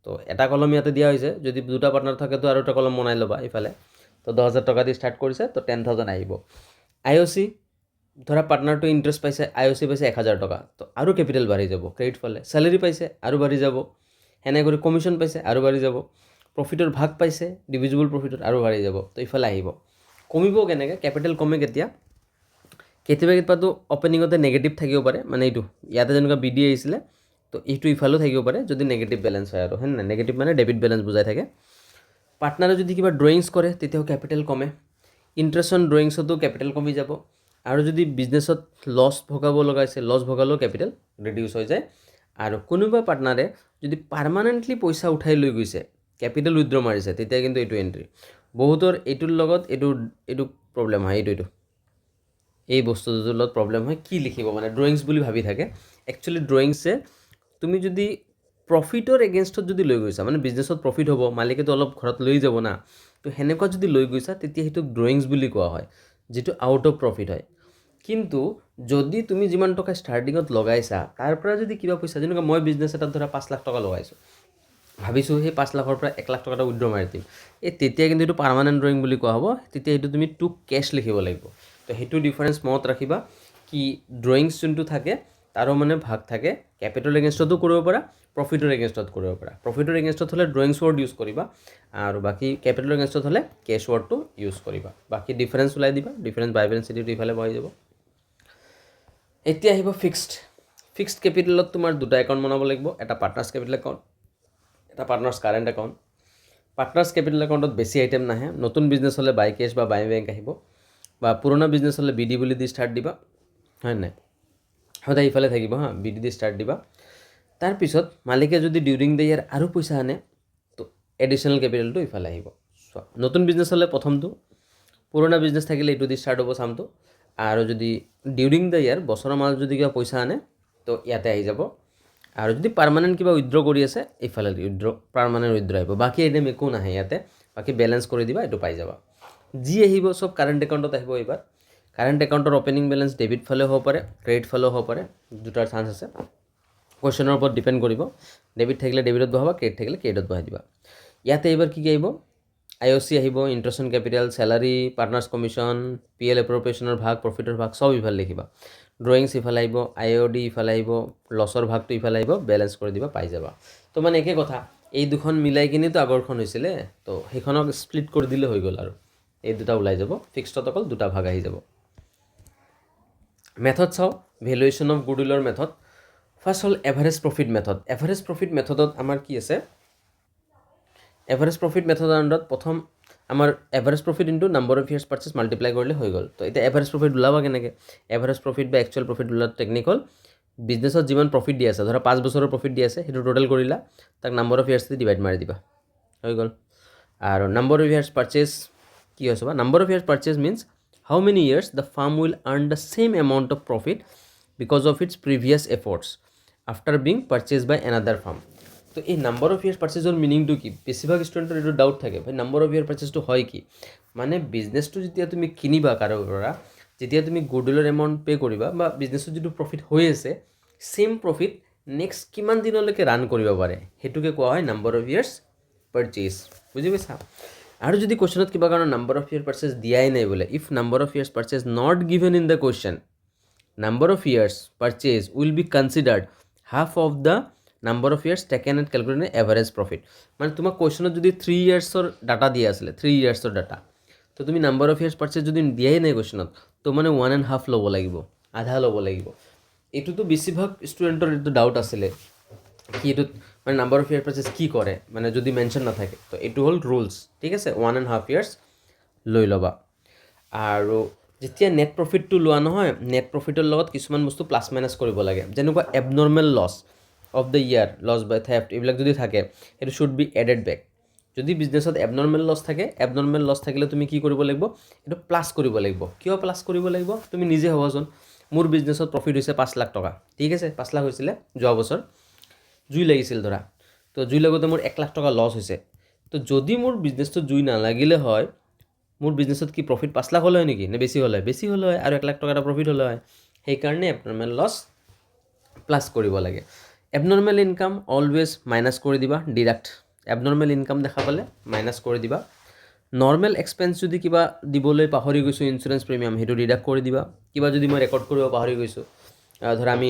তো এটা কলম ইয়াতে দিয়া হৈছে, যদি দুটা পাৰ্টনাৰ থাকে তো আৰু এটা কলম বনাই ল'বা ইফালে, তো 10,000 টকা দি ষ্টাৰ্ট কৰিছে, তো 10,000 আহিব। IOC ধৰা পাৰ্টনাৰটো ইণ্টাৰেষ্ট পাইছে, IOC পাইছে 1,000 টকা, তো আৰু কেপিটেল বাঢ়ি যাব ক্ৰেডিট ফালে, চেলাৰী পাইছে আৰু বাঢ়ি যাব, সেনেকৈ কৰি কমিশ্যন পাইছে আৰু বাঢ়ি যাব, প্ৰফিটৰ ভাগ পাইছে ডিভিজিবল প্ৰফিটত আৰু বাঢ়ি যাব, তো ইফালে আহিব। কমিব কেনেকৈ, কেপিটেল কমে কেতিয়া, কেতিয়াবাতো অপেনিঙতে নেগেটিভ থাকিব পাৰে, মানে এইটো ইয়াতে যেনেকুৱা BD আহিছিলে তো এইটো ইফালেও থাকিব পাৰে যদি নেগেটিভ বেলেঞ্চ হয়, আৰু হয় নাই, নেগেটিভ মানে ডেবিট বেলেঞ্চ বুজাই থাকে। পাৰ্টনাৰে যদি কিবা ড্ৰয়িংছ কৰে তেতিয়াও কেপিটেল কমে, ইণ্টাৰেষ্ট অন ড্ৰয়িংছতো কেপিটেল কমি যাব, আৰু যদি বিজনেছত লছ ভগাব লগাইছে, লছ ভগালেও কেপিটেল ৰিডিউচ হৈ যায়। আৰু কোনোবা পাৰ্টনাৰে যদি পাৰ্মানেণ্টলি পইচা উঠাই লৈ গৈছে, কেপিটেল উইথড্ৰ মাৰিছে, তেতিয়া কিন্তু এইটো এণ্ট্ৰি। বহুতৰ এইটোৰ লগত এইটো প্ৰব্লেম হয়, এইটো এই বস্তুটোৰ লগত প্ৰব্লেম হয়, কি লিখিব মানে ড্ৰয়িংছ বুলি ভাবি থাকে, একচুৱেলি ড্ৰয়িংছে তুমি যদি প্ৰফিটৰ এগেইনষ্টত যদি লৈ গৈছা, মানে বিজনেছত প্ৰফিট হ'ব, মালিকেতো অলপ ঘৰত লৈ যাব না, তো সেনেকুৱা যদি লৈ গৈছা তেতিয়া সেইটোক ড্ৰয়িংছ বুলি কোৱা হয়, যিটো আউট অফ প্ৰফিট হয়। কিন্তু যদি তুমি যিমান টকা ষ্টাৰ্টিঙত লগাইছা তাৰ পৰা যদি কিবা পইচা, যেনেকুৱা মই বিজনেছ এটাত ধৰা 5 লাখ টকা লগাইছোঁ, ভাবিছোঁ সেই 5 লাখৰ পৰা 1 লাখ টকাটা উইথড্ৰ মাৰি দিম, তেতিয়া কিন্তু এইটো পাৰ্মানেণ্ট ড্ৰয়িং বুলি কোৱা হ'ব। তেতিয়া সেইটো তুমি টু কেছ লিখিব লাগিব। তো সেইটো ডিফাৰেঞ্চ মনত ৰাখিবা কি ড্ৰয়িংছ যোনটো থাকে তাৰো মানে ভাগ থাকে, কেপিটেল এগেইনষ্টতো কৰিব পাৰা, প্ৰফিটৰ এগেইনষ্টত কৰিব পাৰা। প্ৰফিটৰ এগেইনষ্টত হ'লে ড্ৰয়িংছ ৱৰ্ড ইউজ কৰিবা, আৰু বাকী কেপিটেল এগেইনষ্টত হ'লে কেছ ৱৰ্ডটো ইউজ কৰিবা। বাকী ডিফাৰেঞ্চ ওলাই দিবা, ডিফাৰেঞ্চ বাই বেলেঞ্চ চিটটো ইফালে বহি যাব। এতিয়া আহিব ফিক্সড কেপিটেলত তোমাৰ দুটা একাউণ্ট বনাব লাগিব, এটা পাৰ্টনাৰ্ছ কেপিটেল একাউণ্ট, এটা partners current account. Partners capital একাউণ্টত বেছি আইটেম নাহে। নতুন বিজনেছ হ'লে বাই কেছ বা বাই বেংক আহিব, বা পুৰণা বিজনেছ হ'লে BD বুলি দি ষ্টাৰ্ট দিবা, হয় নাই? সদায় ইফালে থাকিব হা, BD দি ষ্টাৰ্ট দিবা। তাৰপিছত মালিকে যদি ডিউৰিং দ্য ইয়াৰ আৰু পইচা আনে, তো এডিশ্যনেল কেপিটেলটো ইফালে আহিব। চোৱা, নতুন বিজনেছ হ'লে প্ৰথমটো, পুৰণা বিজনেছ থাকিলে এইটো দি ষ্টাৰ্ট হ'ব চামটো, আৰু যদি ডিউৰিং দ্য ইয়াৰ বছৰৰ মাজত যদি কিবা পইচা আনে তো ইয়াতে আহি যাব। আৰু যদি পাৰ্মানেণ্ট কিবা উইথড্ৰ কৰি আছে এইফালে পাৰ্মানেণ্ট উইথড্ৰ আহিব। বাকী আইটেম একো নাহে ইয়াতে, বাকী বেলেঞ্চ কৰি দিবা, এইটো পাই যাবা। যি আহিব চব কাৰেণ্ট একাউণ্টত আহিব এইবাৰ। কাৰেণ্ট একাউণ্টৰ অপেনিং বেলেঞ্চ ডেবিট ফালেও হ'ব পাৰে, ক্ৰেডিট ফালেও হ'ব পাৰে, দুটাৰ চান্স আছে। কুৱেশ্যনৰ ওপৰত ডিপেণ্ড কৰিব। ডেবিট থাকিলে ডেবিটত বহাবা, ক্ৰেডিট থাকিলে ক্ৰেডিটত বহাই দিবা। ইয়াতে এইবাৰ কি আহিব? IOC আহিব, interest on capital, salary, partners commission, PL এপ্ৰপ্ৰিয়েশ্যনৰ ভাগ, প্ৰফিটৰ ভাগ চব ইফালে লিখিবা। ড্ৰয়িংছ ইফালে আহিব, IOD ইফালে আহিব, লছৰ ভাগটো ইফালে আহিব, বেলেঞ্চ কৰি দিবা, পাই যাবা। তো মানে একে কথা, এই দুখন মিলাই কিনেতো আগৰখন হৈছিলে, তো সেইখনক স্প্লিট কৰি দিলে হৈ গ'ল আৰু এই দুটা ওলাই যাব। ফিক্সডত অকল দুটা ভাগ আহি যাব। মেথড চাওঁ, ভেলুৱেশ্যন অফ গুডউইলৰ মেথড। ফাৰ্ষ্ট হ'ল average profit method. Average profit মেথডত আমাৰ কি আছে? এভাৰেজ প্ৰফিট মেথডৰ আণ্ডাৰত প্ৰথম আমাৰ average profit into number of years purchase multiply কৰিলে হৈ গ'ল। তো এতিয়া এভাৰেজ প্ৰফিট ওলাবা কেনেকৈ? এভাৰেজ প্ৰফিট বা একচুৱেল প্ৰফিট ওলোৱা টেকনিক হ'ল, বিজনেছত যিমান প্ৰফিট দি আছে, ধৰা 5 বছৰৰ প্ৰফিট দি আছে, সেইটো টোটেল কৰিলা, তাক নাম্বাৰ অফ ইয়াৰ্ছ দি ডিভাইড মাৰি দিবা, হৈ গ'ল। আৰু নাম্বাৰ অফ ইয়াৰ্ছ পাৰ্চেছ কি হৈছে বা number of years purchase means how many years the firm will earn the same amount of profit because of its previous efforts after being purchase by another firm. তো এই number of years পাৰ্চেছৰ মিনিংটো কি? বেছিভাগ ষ্টুডেণ্টৰ এইটো doubt থাকে, ভাই নাম্বাৰ অফ ইয়াৰ পাৰ্চেছটো হয় কি? মানে বিজনেছটো যেতিয়া তুমি কিনিবা কাৰোবাৰ পৰা, যেতিয়া তুমি গুডউইলৰ এমাউণ্ট পে' কৰিবা বা বিজনেছত যিটো প্ৰফিট হৈ আছে, ছেইম প্ৰফিট নেক্সট কিমান দিনলৈকে ৰান কৰিব পাৰে, সেইটোকে কোৱা হয় নাম্বাৰ অফ ইয়াৰ্ছ পাৰ্চেছ। বুজি পাইছা? আৰু যদি কুৱেশ্যনত কিবা কাৰণে নাম্বাৰ অফ ইয়াৰ পাৰ্চেছ দিয়াই নাই বোলে, if number of years purchase not given in the question, number of years purchase will be considered half of the number of years taken and calculate average profit. মানে তোমাক কুৱেশ্যনত যদি 3 ইয়াৰ্ছৰ data দিয়া আছিলে, 3 ইয়াৰ্ছৰ data, তো তুমি নাম্বাৰ অফ ইয়াৰ্ছ পাৰ্চেছ যদি দিয়াই নাই কুৱেশ্যনত, তো মানে 1.5 ল'ব লাগিব, আধা ল'ব লাগিব। এইটোতো বেছিভাগ ষ্টুডেণ্টৰ এইটো ডাউট আছিলে কি এইটোত মানে নাম্বাৰ অফ ইয়াৰ পাৰ্চেছ কি কৰে, মানে যদি মেনশ্যন নাথাকে। তো এইটো হ'ল ৰুলছ, ঠিক আছে? 1.5 ইয়াৰ্ছ লৈ ল'বা। আৰু যেতিয়া নেট প্ৰফিটটো লোৱা নহয়, নেট প্ৰফিটৰ লগত কিছুমান বস্তু প্লাছ মাইনাছ কৰিব লাগে, যেনেকুৱা abnormal loss of the year, loss by theft, এইবিলাক যদি থাকে, সেইটো শ্বুড বি এডেড বেক। যদি বিজনেছত এবনৰ্মেল লছ থাকে, এবনৰ্মেল লছ থাকিলে তুমি কি কৰিব লাগিব? এইটো প্লাছ কৰিব লাগিব। কিয় প্লাছ কৰিব লাগিব? তুমি নিজে ভাবাচোন, মোৰ বিজনেছত প্ৰফিট হৈছে 5 লাখ টকা, ঠিক আছে? 5 লাখ হৈছিলে যোৱা বছৰ, জুই লাগিছিল ধৰা, তো জুই লাগোতে মোৰ 1 লাখ টকা লছ হৈছে। তো যদি মোৰ বিজনেছটো জুই নালাগিলে হয়, মোৰ বিজনেছত কি প্ৰফিট 5 লাখ হ'লে হয় নেকি? নে বেছি হ'লে? বেছি হ'লে হয়, আৰু 1 লাখ টকা এটা প্ৰফিট হ'লে হয়। সেইকাৰণে এবনৰ্মেল লছ প্লাছ কৰিব লাগে। এবনৰ্মেল ইনকাম অলৱেজ মাইনাছ কৰি দিবা, ডিডাক্ট। এবনৰ্মেল ইনকাম দেখা পালে মাইনাছ কৰি দিবা। নৰ্মেল এক্সপেঞ্চ যদি কিবা দিবলৈ পাহৰি গৈছোঁ, ইঞ্চুৰেঞ্চ প্ৰিমিয়াম, সেইটো ডিডাক্ট কৰি দিবা। কিবা যদি মই ৰেকৰ্ড কৰিব পাহৰি গৈছোঁ, ধৰা আমি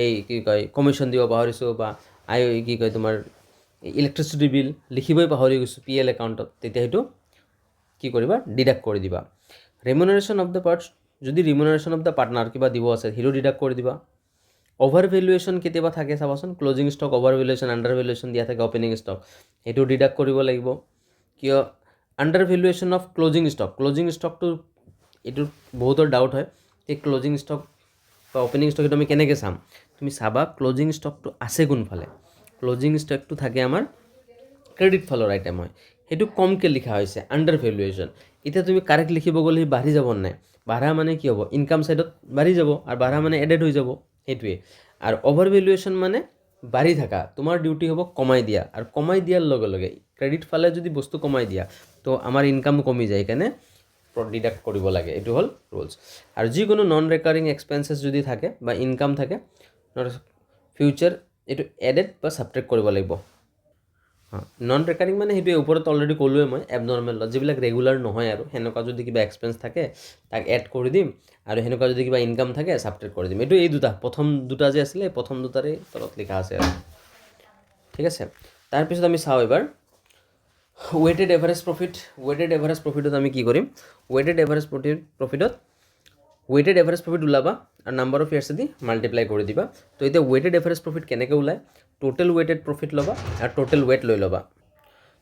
এই কি কয় কমিশ্যন দিব পাহৰিছোঁ, বা কি কয় তোমাৰ ইলেক্ট্ৰিচিটি বিল লিখিবই পাহৰি গৈছোঁ PL একাউণ্টত, তেতিয়া সেইটো কি কৰিবা? ডিডাক্ট কৰি দিবা। ৰেমুনাৰেশ্যন অফ দ্য পাৰ্টছ, যদি ৰিমুনাৰেশ্যন অফ দ্য পাৰ্টনাৰ কিবা দিব আছে, সেইটো ডিডাক্ট কৰি দিবা। অভাৰ ভেলুৱেশ্যন কেতিয়াবা থাকে চাবাচোন, closing stock over valuation, under valuation দিয়া থাকে অপেনিং ষ্টক, সেইটো ডিডাক্ট কৰিব লাগিব। কিয়? Under valuation of closing stock, closing ষ্টকটো এইটো বহুতৰ ডাউট হয়, এই ক্লজিং ষ্টক বা অপেনিং ষ্টক সেইটো আমি কেনেকৈ চাম? তুমি চাবা ক্লজিং ষ্টকটো আছে কোনফালে। ক্লজিং ষ্টকটো থাকে আমাৰ ক্ৰেডিট ফালৰ আইটেম হয়, সেইটো কমকৈ লিখা হৈছে, আণ্ডাৰ ভেলুৱেশ্যন। এতিয়া তুমি কাৰেক্ট লিখিব গ'লে সি বাঢ়ি যাব নাই? বাঢ়া মানে কি হ'ব? ইনকাম ছাইডত বাঢ়ি যাব, আৰু বাঢ়া মানে এডেড হৈ যাব, সেইটোৱে। আৰু অভাৰ ভেলুৱেশ্যন মানে বাঢ়ি থকা, তোমাৰ ডিউটি হ'ব কমাই দিয়া, আৰু কমাই দিয়াৰ লগে লগে ক্ৰেডিট ফালে যদি বস্তু কমাই দিয়া, তো আমাৰ ইনকাম কমি যায়, সেইকাৰণে ডিডাক্ট কৰিব লাগে। এইটো হ'ল ৰুলছ। আৰু যিকোনো নন ৰেকাৰিং এক্সপেঞ্চেছ যদি থাকে বা ইনকাম থাকে ফিউচাৰ, এইটো এডেড বা ছাবট্ৰেক্ট কৰিব লাগিব। নন ৰেকাৰিং মানে সেইটোৱে ওপৰত অলৰেডি ক'লোৱে মই এবনৰ্মেল লছ যিবিলাক ৰেগুলাৰ নহয় আৰু সেনেকুৱা যদি কিবা এক্সপেঞ্চ থাকে তাক এড কৰি দিম আৰু সেনেকুৱা যদি কিবা ইনকাম থাকে ছাবট্ৰেক্ট কৰি দিম এইটো এই দুটা প্ৰথম দুটা যে আছিলে প্ৰথম দুটাৰে তলত লিখা আছে আৰু ঠিক আছে তাৰপিছত আমি চাওঁ এবাৰ ৱেইটেড এভাৰেজ প্ৰফিটত আমি কি কৰিম ৱেইটেড এভাৰেজ প্ৰফিটত ৱেইটেড এভাৰেজ প্ৰফিট ওলাবা আৰু নাম্বাৰ অফ ইয়াৰ্ছেদি মাল্টিপ্লাই কৰি দিবা তো এতিয়া ৱেইটেড এভাৰেজ প্ৰফিট কেনেকৈ ওলায় টোটেল ৱেইটেড প্ৰফিট ল'বা আৰু টোটেল ৱেইট লৈ ল'বা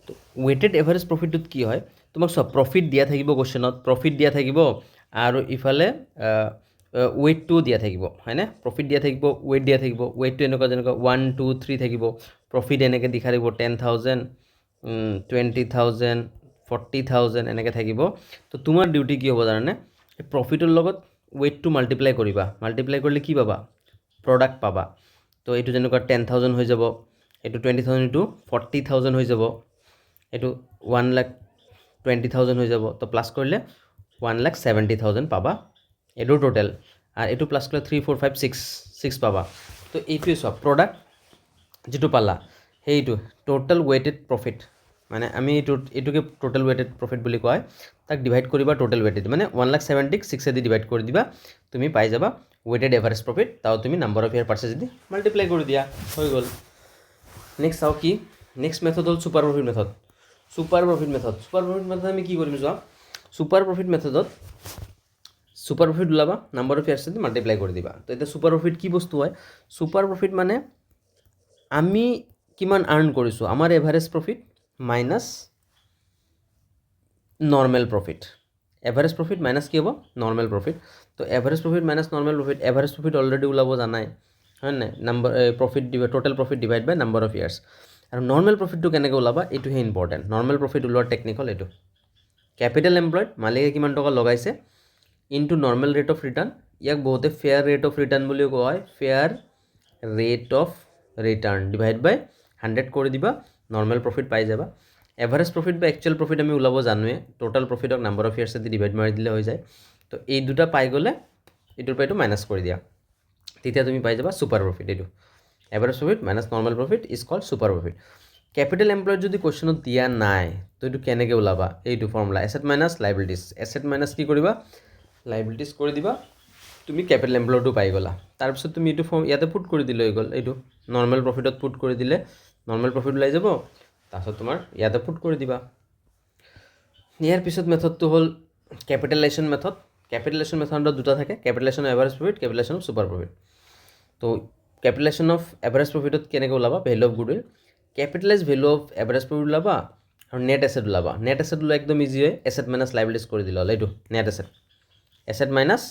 তো ৱেইটেড এভাৰেজ প্ৰফিটটোত কি হয় তোমাক চোৱা প্ৰফিট দিয়া থাকিব কুৱেশ্যনত প্ৰফিট দিয়া থাকিব আৰু ইফালে ৱেইটটোও দিয়া থাকিব হয়নে প্ৰফিট দিয়া থাকিব ৱেইট দিয়া থাকিব ৱেইটটো এনেকুৱা যেনেকুৱা 1 2 3 থাকিব প্ৰফিট এনেকৈ দেখাই দিব 10,000 20,000 40,000 এনেকৈ থাকিব তো তোমাৰ ডিউটি কি হ'ব জানানে প্ৰফিটৰ লগত ৱেইটটো মাল্টিপ্লাই কৰিবা মাল্টিপ্লাই কৰিলে কি পাবা প্ৰডাক্ট পাবা তো এইটো যেনেকুৱা 10,000 হৈ যাব এইটো 20,000 ইনটু 40,000 হৈ যাব এইটো 1,20,000 হৈ যাব তো প্লাছ কৰিলে 1,70,000 পাবা এইটো টোটেল আৰু এইটো প্লাছ কৰিলে 3 4 5 6 পাবা তো এইটোৱে চোৱা প্ৰডাক্ট যিটো পালা সেইটো টোটেল ৱেইটেড প্ৰফিট মানে আমি এইটোকে টোটেল ৱেইটেড প্ৰফিট বুলি কোৱা হয় তাক ডিভাইড কৰিবা টোটেল ৱেইটেড মানে 1,70,000 6 ডিভাইড কৰি দিবা তুমি পাই যাবা ৱেইটেড এভাৰেজ প্ৰফিট তাও তুমি number of year purchase the multiply কৰি দিয়া হৈ গ'ল নেক্সট চাওঁ কি নেক্সট মেথড হ'ল ছুপাৰ প্ৰফিট মেথড আমি কি কৰিম চোৱা ছুপাৰ প্ৰফিট মেথডত ছুপাৰ প্ৰফিট ওলাবা number of years the multiply কৰি দিবা তো এতিয়া ছুপাৰ প্ৰফিট কি বস্তু হয় ছুপাৰ প্ৰফিট মানে আমি কিমান আৰ্ণ কৰিছোঁ আমাৰ average profit minus normal profit average profit minus কি হ'ব নৰ্মেল প্ৰফিট তো average profit minus normal profit average profit already ওলাব জানাই হয় নাই number profit total profit divide by number of years আৰু নৰ্মেল প্ৰফিটটো কেনেকৈ ওলাবা এইটোহে ইম্পৰ্টেণ্ট নৰ্মেল প্ৰফিট ওলোৱাৰ টেকনিক হ'ল এইটো কেপিটেল এমপ্লয়ড মালিকে কিমান টকা লগাইছে into normal rate of return ইয়াক বহুতে ফেয়াৰ ৰেট অফ ৰিটাৰ্ণ বুলিও কোৱা হয় fair rate of return divide by 100 কৰি দিবা নৰ্মেল প্ৰফিট পাই যাবা এভাৰেজ প্ৰফিট বা একচুৱেল প্ৰফিট আমি ওলাব জানোৱে টোটেল প্ৰফিটক নাম্বাৰ অফ ইয়াৰ্ছ দি ডিভাইড মাৰি দিলে হৈ যায় তো এই দুটা পাই গ'লে এইটোৰ পৰা এইটো মাইনাছ কৰি দিয়া তেতিয়া তুমি পাই যাবা ছুপাৰ প্ৰফিট এইটো average profit minus normal profit is called super profit capital employed যদি কুৱেশ্যনত দিয়া নাই তো এইটো কেনেকৈ ওলাবা এইটো formula asset minus liabilities asset minus কি কৰিবা লাইবিলিটিছ কৰি দিবা তুমি কেপিটেল এমপ্লয়ডটো পাই গ'লা তাৰপিছত তুমি এইটো ফৰ্ম ইয়াতে পুট কৰি দিলে হৈ গ'ল এইটো নৰ্মেল প্ৰফিটত পুট কৰি দিলে নৰ্মেল প্ৰফিট ওলাই যাব তাৰপিছত তোমাৰ ইয়াতে পুট কৰি দিবা ইয়াৰ পিছত মেথডটো হ'ল কেপিটেলাইজেশ্যন মেথডত দুটা থাকে capitalisation of average profit capitalisation of super profit তো কেপিটেলাইজেশ্যন অফ এভাৰেজ প্ৰফিটত কেনেকৈ ওলাবা value of goodwill capitalise value of average profit ওলাবা আৰু নেট এছেট ওলাবা নেট এছেট ওলোৱা একদম ইজি হয় এছেট মাইনাছ লাইবিলিটিছ কৰি দিলে হ'ল এইটো net asset minus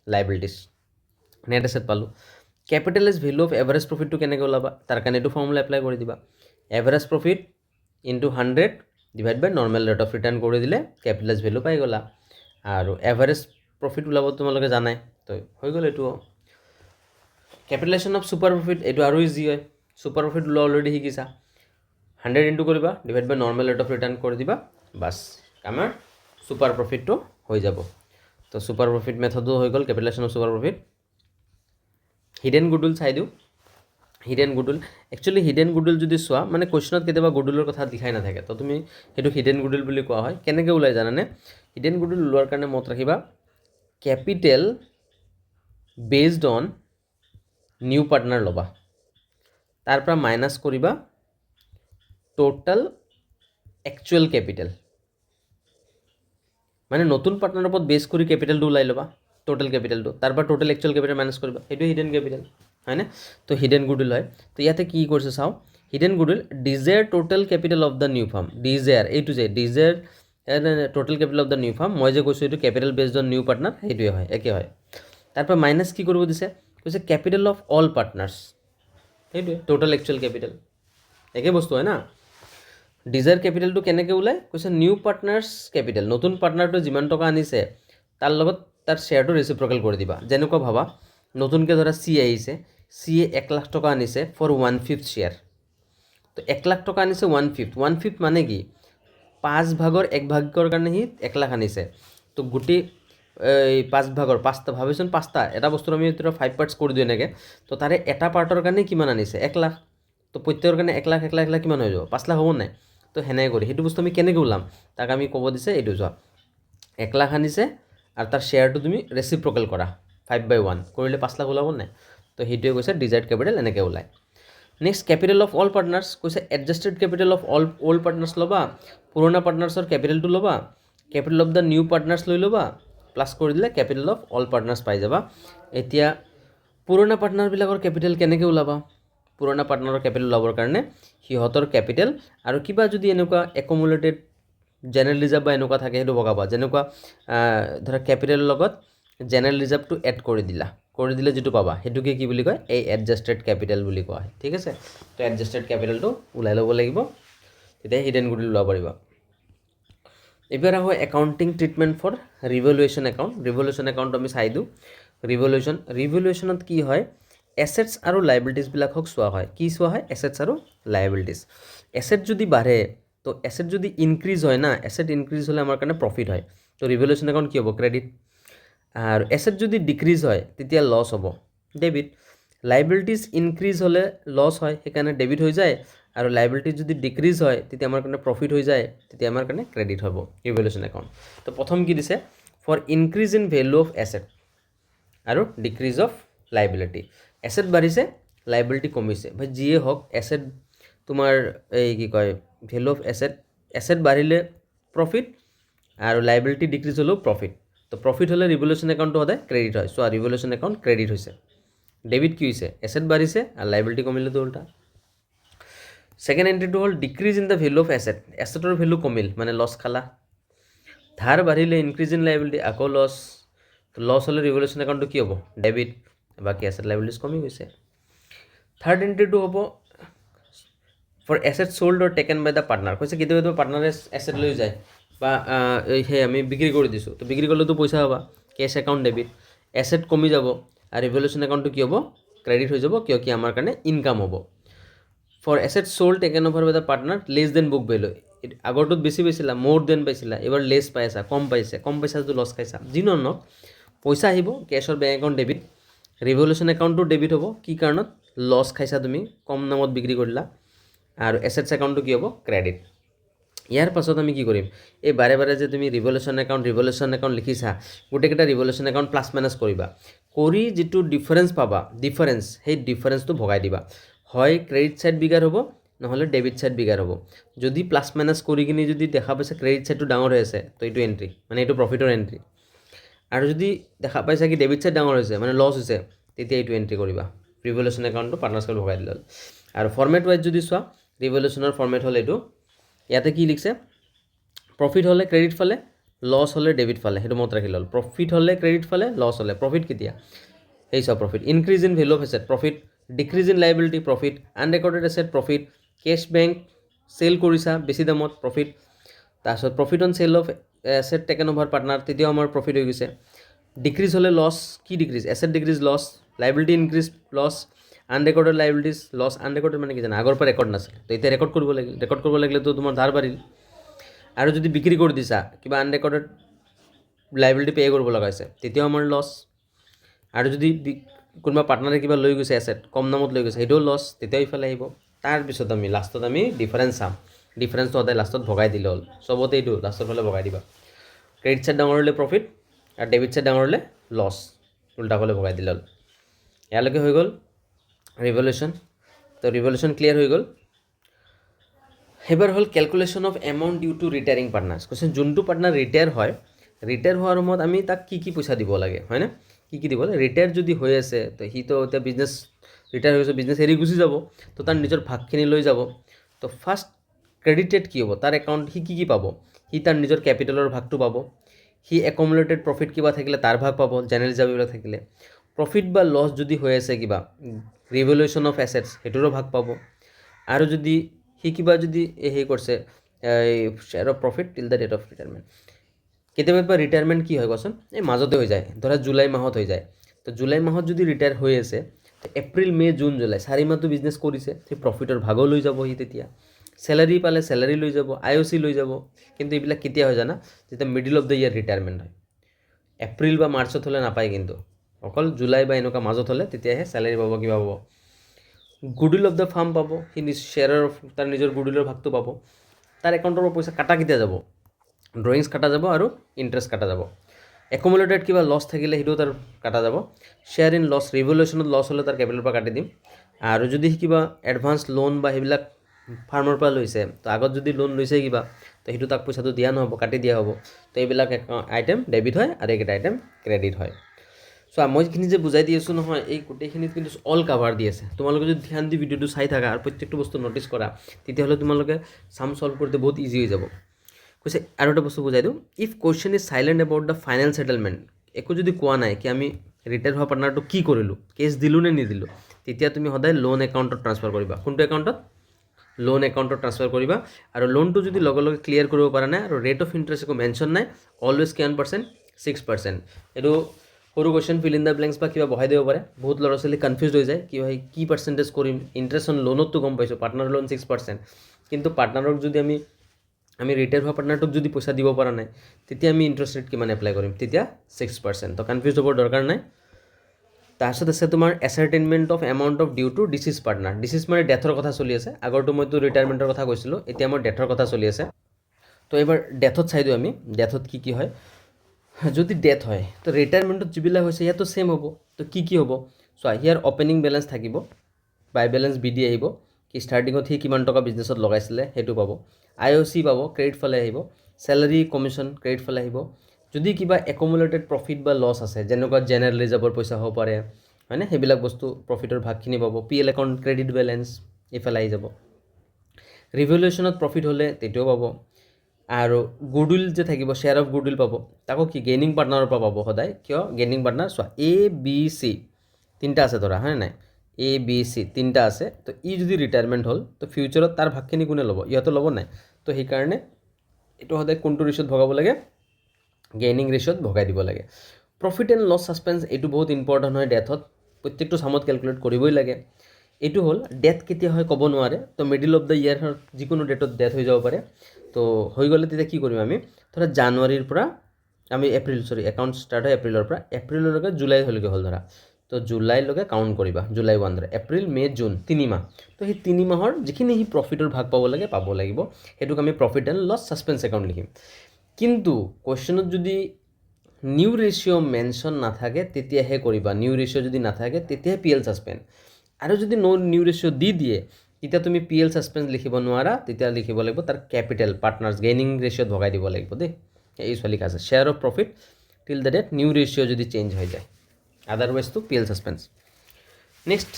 liabilities net asset পালোঁ কেপিটেলাইজ ভেলু অফ এভাৰেজ প্ৰফিটটো কেনেকৈ ওলাবা তাৰ কাৰণে এইটো ফৰ্মুলা এপ্লাই কৰি দিবা average profit into 100 divide by normal rate of return কৰি দিলে কেপিটেলাইজ ভেলু পাই গ'লা আৰু এভাৰেজ প্ৰফিট ওলাব তোমালোকে জানাই তো হৈ গ'ল এইটো কেপিটেলাইজেশ্যন অফ ছুপাৰ প্ৰফিট এইটো আৰু ইজি হয় ছুপাৰ প্ৰফিট ওলোৱা অলৰেডি শিকিছা 100 ইনটু কৰিবা divide by normal rate of return কৰি দিবা বাছ আমাৰ ছুপাৰ প্ৰফিটটো হৈ যাব তো ছুপাৰ প্ৰফিট মেথডো হৈ গ'ল capitalisation of super profit hidden goodwill চাই দিওঁ hidden goodwill actually hidden goodwill যদি চোৱা মানে কুৱেশ্যনত কেতিয়াবা গুডউইলৰ কথা লিখাই নাথাকে তো তুমি সেইটো হিডেন গুডউইল বুলি কোৱা হয় কেনেকৈ ওলাই জানানে হিডেন গুডউইল ওলোৱাৰ কাৰণে মনত ৰাখিবা capital based on new partner ল'বা তাৰ পৰা মাইনাছ কৰিবা টোটেল একচুৱেল কেপিটেল মানে নতুন পাৰ্টনাৰৰ ওপৰত বেছ কৰি কেপিটেলটো ওলাই ল'বা টোটেল কেপিটেলটো তাৰ পৰা টোটেল একচুৱেল কেপিটেল মাইনাছ কৰিবা সেইটো হিডেন কেপিটেল হয়নে তো হিডেন গুডউইল হয় তো ইয়াতে কি কৰিছে চাওঁ hidden goodwill desire total capital of the new firm desire এইটো যে desire total capital of the new firm মই যে কৈছোঁ এইটো capital based on new partner সেইটোৱে হয় একে হয় তাৰ পৰা মাইনাছ কি কৰিব দিছে কৈছে কেপিটেল অফ অল পাৰ্টনাৰ্ছ সেইটোৱে টোটেল একচুৱেল কেপিটেল একে বস্তু হয় না ডিজায়াৰ কেপিটেলটো কেনেকৈ ওলায় কৈছে নিউ পাৰ্টনাৰ্ছ কেপিটেল নতুন পাৰ্টনাৰটোৱে যিমান টকা আনিছে তাৰ লগত তাৰ শ্বেয়াৰটো ৰেচিপ্ৰকেল কৰি দিবা যেনেকুৱা ভাবা নতুনকৈ ধৰা চি আহিছে চিয়ে 1 লাখ টকা আনিছে ফৰ 1/5 শ্বেয়াৰ তো 1 লাখ টকা আনিছে 1/5 মানে কি 5 ভাগৰ 1 ভাগৰ কাৰণে সি 1 লাখ আনিছে তো গোটেই 5 ভাগৰ 5টা ভাবিছোন 5টা এটা বস্তুৰ আমি এতিয়া 5 পাৰ্টছ কৰি দিওঁ এনেকৈ তো তাৰে এটা পাৰ্টৰ কাৰণে কিমান আনিছে 1 লাখ তো প্ৰত্যেকৰ কাৰণে 1 লাখ 1 লাখ 1 লাখ কিমান হৈ যাব 5 লাখ হ'ব নাই তো সেনেকৈ কৰি সেইটো বস্তু আমি কেনেকৈ ওলাম তাক আমি ক'ব দিছে এইটো চোৱা 1 লাখ আনিছে আৰু তাৰ শ্বেয়াৰটো তুমি ৰেচিপ্ৰকেল কৰা 5/1 কৰিলে 5 লাখ ওলাব নাই তো সেইটোৱে কৈছে ডিজায়াৰ্ড কেপিটেল এনেকৈ ওলায় next capital of all partners কৈছে adjusted capital of all partners ল'বা পুৰণা পাৰ্টনাৰ্ছৰ কেপিটেলটো ল'বা capital of the new partners লৈ ল'বা প্লাছ কৰি দিলে কেপিটেল অফ অল পাৰ্টনাৰ্ছ পাই যাবা এতিয়া পুৰণা পাৰ্টনাৰবিলাকৰ কেপিটেল কেনেকৈ ওলাবা পুৰণা পাৰ্টনাৰৰ কেপিটেল ওলাবৰ কাৰণে সিহঁতৰ কেপিটেল আৰু কিবা যদি এনেকুৱা একুমুলেটেড জেনেৰেল ৰিজাৰ্ভ বা এনেকুৱা থাকে সেইটো ভগাবা যেনেকুৱা ধৰা কেপিটেলৰ লগত জেনেৰেল ৰিজাৰ্ভটো এড কৰি দিলে যিটো পাবা সেইটোকে কি বুলি কয় এই এডজাষ্টেড কেপিটেল বুলি কোৱা হয় ঠিক আছে তো এডজাষ্টেড কেপিটেলটো ওলাই ল'ব লাগিব তেতিয়া হিডেন গুডউইল ওলাব পাৰিবা এবাৰ আহোঁ accounting treatment for revaluation account আমি চাই দিওঁ ৰিভলিউশ্যনত কি হয় এছেটছ আৰু লাইবিলিটিছবিলাকক চোৱা হয় কি চোৱা হয় এছেটছ আৰু লাইবিলিটিছ এছেট যদি বাঢ়ে তো এছেট যদি ইনক্ৰিজ হয় না এছেট ইনক্ৰিজ হ'লে আমাৰ কাৰণে প্ৰফিট হয় তো ৰিভলিউশ্যন একাউণ্ট কি হ'ব ক্ৰেডিট আৰু এছেট যদি ডিক্ৰিজ হয় তেতিয়া লছ হ'ব ডেবিট লাইবিলিটিছ ইনক্ৰিজ হ'লে লছ হয় সেইকাৰণে ডেবিট হৈ যায় আৰু লাইবিলিটিছ যদি ডিক্ৰিজ হয় তেতিয়া আমাৰ কাৰণে প্ৰফিট হৈ যায় তেতিয়া আমাৰ কাৰণে ক্ৰেডিট হ'ব ৰিভলিউশ্যন একাউণ্ট তো প্ৰথম কি দিছে for increase in value of asset আৰু ডিক্ৰিজ অফ লাইবিলিটি এছেট বাঢ়িছে লাইবিলিটি কমিছে ভাই যিয়ে হওক এছেট তোমাৰ এই কি কয় ভেলু অফ এছেট বাঢ়িলে প্ৰফিট আৰু লাইবিলিটি ডিক্ৰিজ হ'লেও প্ৰফিট তো প্ৰফিট হ'লে ৰিভলিউশ্যন একাউণ্টটো সদায় ক্ৰেডিট হয় চোৱা ৰিভলিউশ্যন একাউণ্ট ক্ৰেডিট হৈছে ডেবিট কি হৈছে এছেট বাঢ়িছে আৰু লাইবিলিটি কমিলেতো উল্টা ছেকেণ্ড এণ্ট্ৰিটো হ'ল decrease in the value of এছেটৰ ভেলু কমিল মানে লছ খালা ধাৰ বাঢ়িলে ইনক্ৰিজ ইন লাইবিলিটি আকৌ লছ হ'লে ৰিভলিউশ্যন একাউণ্টটো কি হ'ব ডেবিট বাকী এছেট লাইবিলিটিছ কমি গৈছে থাৰ্ড এণ্ট্ৰিটো হ'ব for asset sold or taken by the partner কৈছে কেতিয়াবা পাৰ্টনাৰে এছেট লৈ যায় বা সেই আমি বিক্ৰী কৰি দিছোঁ তো বিক্ৰী কৰিলেতো পইচা পাবা কেছ একাউণ্ট ডেবিট এছেট কমি যাব আৰু ৰিভলিউশ্যন একাউণ্টটো কি হ'ব ক্ৰেডিট হৈ যাব কিয় কি আমাৰ কাৰণে ইনকাম হ'ব for asset sold taken over by the partner less than book value আগৰটোত বেছি পাইছিলা মোৰ দেন পাইছিলা এইবাৰ লেছ পাই আছা কম পইচাটো লছ খাইছা যি নহওক পইচা আহিব কেছৰ বেংক একাউণ্ট ডেবিট ৰিভলিউশ্যন একাউণ্টটো ডেবিট হ'ব কি কাৰণত লছ খাইছা তুমি কম দামত বিক্ৰী কৰিলা আৰু এছেটছ একাউণ্টটো কি হ'ব ক্ৰেডিট ইয়াৰ পাছত আমি কি কৰিম এই বাৰে বাৰে যে তুমি ৰিভলিউশ্যন একাউণ্ট লিখিছা গোটেইকেইটা ৰিভলিউশ্যন একাউণ্ট প্লাছ মাইনাছ কৰিবা কৰি যিটো ডিফাৰেঞ্চ পাবা সেই ডিফাৰেঞ্চটো ভগাই দিবা হয় ক্ৰেডিট ছাইড বিগাৰ হ'ব নহ'লে ডেবিট ছাইড বিগাৰ হ'ব যদি প্লাছ মাইনাছ কৰি কিনি যদি দেখা পাইছে ক্ৰেডিট ছাইডটো ডাঙৰ হৈ আছে তো এইটো এণ্ট্ৰি মানে এইটো প্ৰফিটৰ এণ্ট্ৰি আৰু যদি দেখা পাইছা কি ডেবিট ছাইড ডাঙৰ হৈছে মানে লছ হৈছে তেতিয়া এইটো এণ্ট্ৰি কৰিবা ৰিভলিউশ্যন একাউণ্টটো পাৰ্টনাৰশ্বিপত ভগাই দিলে হ'ল আৰু ফৰ্মেট ৱাইজ যদি চোৱা ৰিভলিউশ্যনৰ ফৰ্মেট হ'ল এইটো ইয়াতে কি লিখছে প্ৰফিট হ'লে ক্ৰেডিট ফালে লছ হ'লে ডেবিট ফালে সেইটো মনত ৰাখি ল'ল প্ৰফিট হ'লে ক্ৰেডিট ফালে লছ হ'লে প্ৰফিট কেতিয়া সেই চব profit increase in value of asset profit decrease in liability profit unrecorded asset profit cash bank sale কৰিছা বেছি দামত প্ৰফিট তাৰপিছত profit on sale of asset taken over partner তেতিয়াও আমাৰ প্ৰফিট হৈ গৈছে ডিক্ৰিজ হ'লে লছ কি decrease asset decrease loss liability increase loss unrecorded liabilities loss unrecorded মানে কি জানা আগৰ পৰা ৰেকৰ্ড নাছিলে তো এতিয়া ৰেকৰ্ড কৰিব লাগিলেতো তোমাৰ ধাৰ বাঢ়িল আৰু যদি বিক্ৰী কৰি দিছা কিবা আনৰেকৰ্ডেড লাইবিলিটি পে' কৰিব লগা হৈছে তেতিয়াও আমাৰ লছ আৰু যদি কোনোবা পাৰ্টনাৰে কিবা লৈ গৈছে এছেট কম দামত লৈ গৈছে সেইটোও লছ তেতিয়াও ইফালে আহিব তাৰপিছত আমি লাষ্টত আমি ডিফাৰেঞ্চ চাম ডিফাৰেঞ্চটো সদায় লাষ্টত ভগাই দিলে হ'ল চবতে এইটো লাষ্টৰ ফালে ভগাই দিবা ক্ৰেডিট ছাইড ডাঙৰ হ'লে প্ৰফিট আৰু ডেবিট ছাইড ডাঙৰ হ'লে লছ উল্টা ফালে ভগাই দিলে হ'ল ইয়ালৈকে হৈ গ'ল ৰিভলিউশ্যন তো ৰিভলিউশ্যন ক্লিয়াৰ হৈ গ'ল এবাৰ হ'ল calculation of amount due to retiring partners কৈছে যোনটো পাৰ্টনাৰ ৰিটায়াৰ হোৱাৰ সময়ত আমি তাক কি পইচা দিব লাগে হয়নে কি দিব লাগে ৰিটায়াৰ যদি হৈ আছে তো সিটো এতিয়া বিজনেছ ৰিটায়াৰ হৈ গৈছে বিজনেছ এৰি গুচি যাব তো তাৰ নিজৰ ভাগখিনি লৈ যাব তো ফাৰ্ষ্ট ক্ৰেডিটেড কি হ'ব তাৰ একাউণ্ট সি কি পাব সি তাৰ নিজৰ কেপিটেলৰ ভাগটো পাব সি একুমুলেটেড প্ৰফিট কিবা থাকিলে তাৰ ভাগ পাব জেনেৰেল ৰিজাৰ্ভবিলাক থাকিলে প্ৰফিট বা লছ যদি হৈ আছে কিবা ৰিভলিউশ্যন অফ এছেটছ সেইটোৰো ভাগ পাব আৰু যদি সি কিবা যদি হেৰি কৰিছে শ্বেয়াৰ অফ প্ৰফিট টিল দ্য ডেট অফ ৰিটায়াৰমেণ্ট কেতিয়াবা ৰিটায়াৰমেণ্ট কি হয় কোৱাচোন এই মাজতে হৈ যায় ধৰা জুলাই মাহত হৈ যায় তো জুলাই মাহত যদি ৰিটায়াৰ হৈ আছে তো এপ্ৰিল মে' জুন জুলাই 4 মাহটো বিজনেছ কৰিছে সেই প্ৰফিটৰ ভাগো লৈ যাব সি তেতিয়া চেলাৰী পালে চেলাৰী লৈ যাব IOC লৈ যাব কিন্তু এইবিলাক কেতিয়া হয় জানা যেতিয়া middle of the year retirement হয় এপ্ৰিল বা মাৰ্চত হ'লে নাপায় কিন্তু অকল জুলাই বা এনেকুৱা মাজত হ'লে তেতিয়াহে চেলাৰী পাব কিবা পাব গুডউইল অফ দ্য ফাৰ্ম পাব, সি শ্বেয়াৰৰ তাৰ নিজৰ গুডউইলৰ ভাগটো পাব। তাৰ একাউণ্টৰ পৰা পইচা কাটা কেতিয়া যাব, ড্ৰয়িংছ কাটা যাব আৰু ইণ্টাৰেষ্ট কাটা যাব। একুমুলেটেড কিবা লছ থাকিলে সেইটোও তাৰ কাটা যাব। শ্বেয়াৰ ইন লছ, ৰিভলিউশ্যনত লছ হ'লে তাৰ কেপিটেলৰ পৰা কাটি দিম। আৰু যদি কিবা এডভান্স লোন বা সেইবিলাক ফাৰ্মৰ পৰা লৈছে, তো আগত যদি লোন লৈছে কিবা, তো সেইটো তাক পইচাটো দিয়া নহ'ব, কাটি দিয়া হ'ব। তো এইবিলাক আইটেম ডেবিট হয় আৰু এইকেইটা আইটেম ক্ৰেডিট হয়। চ' মই যিখিনি যে বুজাই দি আছোঁ নহয়, এই গোটেইখিনিত কিন্তু অল কাভাৰ দি আছে। তোমালোকে যদি ধ্যান দি ভিডিঅ'টো চাই থাকা আৰু প্ৰত্যেকটো বস্তু ন'টিছ কৰা, তেতিয়াহ'লে তোমালোকে ছাম ছল্ভ কৰোঁতে বহুত ইজি হৈ যাব। কৈছে আৰু এটা বস্তু বুজাই দিওঁ, if question is silent about the final settlement, একো যদি কোৱা নাই কি আমি ৰিটায়াৰ হোৱা পাৰ্টনাৰটো কি কৰিলোঁ, কেছ দিলোঁ নে নিদিলোঁ, তেতিয়া তুমি সদায় লোন একাউণ্টত ট্ৰান্সফাৰ কৰিবা। কোনটো একাউণ্টত, লোন একাউণ্টত ট্ৰান্সফাৰ কৰিবা। আৰু লোনটো যদি লগে লগে ক্লিয়াৰ কৰিব পৰা নাই আৰু ৰেট অফ ইণ্টাৰেষ্ট একো মেনশ্যন নাই, অলৱেজ কিমান পাৰ্চেণ্ট, 6%। এইটো সৰু question, fill in the blanks বা কিবা বহাই দিব পাৰে। বহুত ল'ৰা ছোৱালী কনফিউজ হৈ যায় কি হয়, কি পাৰ্চেণ্টেজ কৰিম, ইণ্টাৰেষ্ট অন লোনতটো গম পাইছোঁ, পাৰ্টনাৰ লোন 6%, কিন্তু পাৰ্টনাৰক যদি আমি ৰিটায়াৰ হোৱা পাৰ্টনাৰটোক যদি পইচা দিব পৰা নাই, তেতিয়া আমি ইণ্টাৰেষ্ট ৰেট কিমান এপ্লাই কৰিম, তেতিয়া 6%। তো কনফিউজ হ'বৰ দৰকাৰ নাই। তাৰপিছত আছে তোমাৰ ascertainment of amount of due to deceased partner. Deceased মানে ডেথৰ কথা চলি আছে, আগৰটো মইতো ৰিটায়াৰমেণ্টৰ কথা কৈছিলোঁ, এতিয়া মোৰ ডেথৰ কথা চলি আছে। তো এইবাৰ ডেথত চাই দিওঁ আমি, ডেথত কি কি হয়। যদি ডেথ হয়, তো ৰিটায়াৰমেণ্টত যিবিলাক হৈছে ইয়াতো ছেইম হ'ব। তো কি কি হ'ব, চোৱা ইয়াৰ অ'পেনিং বেলেঞ্চ থাকিব, বাই বেলেঞ্চ BD আহিব, কি ষ্টাৰ্টিঙত সি কিমান টকা বিজনেছত লগাইছিলে সেইটো পাব। IOC পাব, ক্ৰেডিট ফালে আহিব। চেলাৰী কমিশ্যন ক্ৰেডিট ফালে আহিব। যদি কিবা একুমুলেটেড প্ৰফিট বা লছ আছে, যেনেকুৱা জেনেৰেল ৰিজাৰ্ভৰ পইচা হ'ব পাৰে, হয়নে, সেইবিলাক বস্তু প্ৰফিটৰ ভাগখিনি পাব। PL একাউণ্ট ক্ৰেডিট বেলেঞ্চ এইফালে আহি যাব। ৰিভলিউশ্যনত প্ৰফিট হ'লে তেতিয়াও পাব। আৰু গুডউইল যে থাকিব, শ্বেয়াৰ অফ গুডউইল পাব, তাকো কি গেইনিং পাৰ্টনাৰৰ পৰা পাব সদায়। কিয় গেইনিং পাৰ্টনাৰ, চোৱা ABC তিনিটা আছে ধৰা, হয় নাই, ABC তিনিটা আছে। তো ই যদি ৰিটায়াৰমেণ্ট হ'ল, তো ফিউচাৰত তাৰ ভাগখিনি কোনে ল'ব, ইহঁতে ল'ব নাই। তো সেইকাৰণে এইটো সদায় কোনটো ৰেচিঅ'ত ভগাব লাগে, গেইনিং ৰেচিঅ'ত ভগাই দিব লাগে। প্ৰফিট এণ্ড লছ ছাছপেঞ্চ, এইটো বহুত ইম্পৰ্টেণ্ট হয় ডেথত, প্ৰত্যেকটো চামত কেলকুলেট কৰিবই লাগে। এইটো হ'ল ডেথ কেতিয়া হয় ক'ব নোৱাৰে, তো মিডিল অফ দ্য ইয়েৰ যিকোনো ডেটত ডেথ হৈ যাব পাৰে। তো হৈ গ'লে তেতিয়া কি কৰিম আমি, ধৰা জানুৱাৰীৰ পৰা আমি একাউণ্ট ষ্টাৰ্ট হয় এপ্ৰিলৰ পৰা, এপ্ৰিললৈকে জুলাইলৈকে হ'ল ধৰা, তো জুলাইলৈকে কাউণ্ট কৰিবা, জুলাই 1 ধৰা, এপ্ৰিল মে জুন 3 মাহ। তো সেই 3 মাহৰ যিখিনি সি প্ৰফিটৰ ভাগ পাব লাগে পাব লাগিব, সেইটোক আমি profit and loss suspense account লিখিম। কিন্তু কুৱেশ্যনত যদি নিউ ৰেচিঅ' মেনশ্যন নাথাকে তেতিয়াহে কৰিবা, নিউ ৰেচিঅ' যদি নাথাকে তেতিয়াহে PL ছাছপেঞ্চ। আৰু যদি নিউ ৰেচিঅ' দি দিয়ে, তেতিয়া তুমি PL ছাছপেঞ্চ লিখিব নোৱাৰা, তেতিয়া লিখিব লাগিব তাৰ কেপিটেল পাৰ্টনাৰ্ছ গেইনিং ৰেচিঅ'ত ভগাই দিব লাগিব দেই। এই লিখা আছে শ্বেয়াৰ অফ প্ৰফিট টিল দ্য ডেট নিউ ৰেচিঅ' যদি চেঞ্জ হৈ যায়, আদাৰৱাইজটো PL ছাছপেঞ্চ। নেক্সট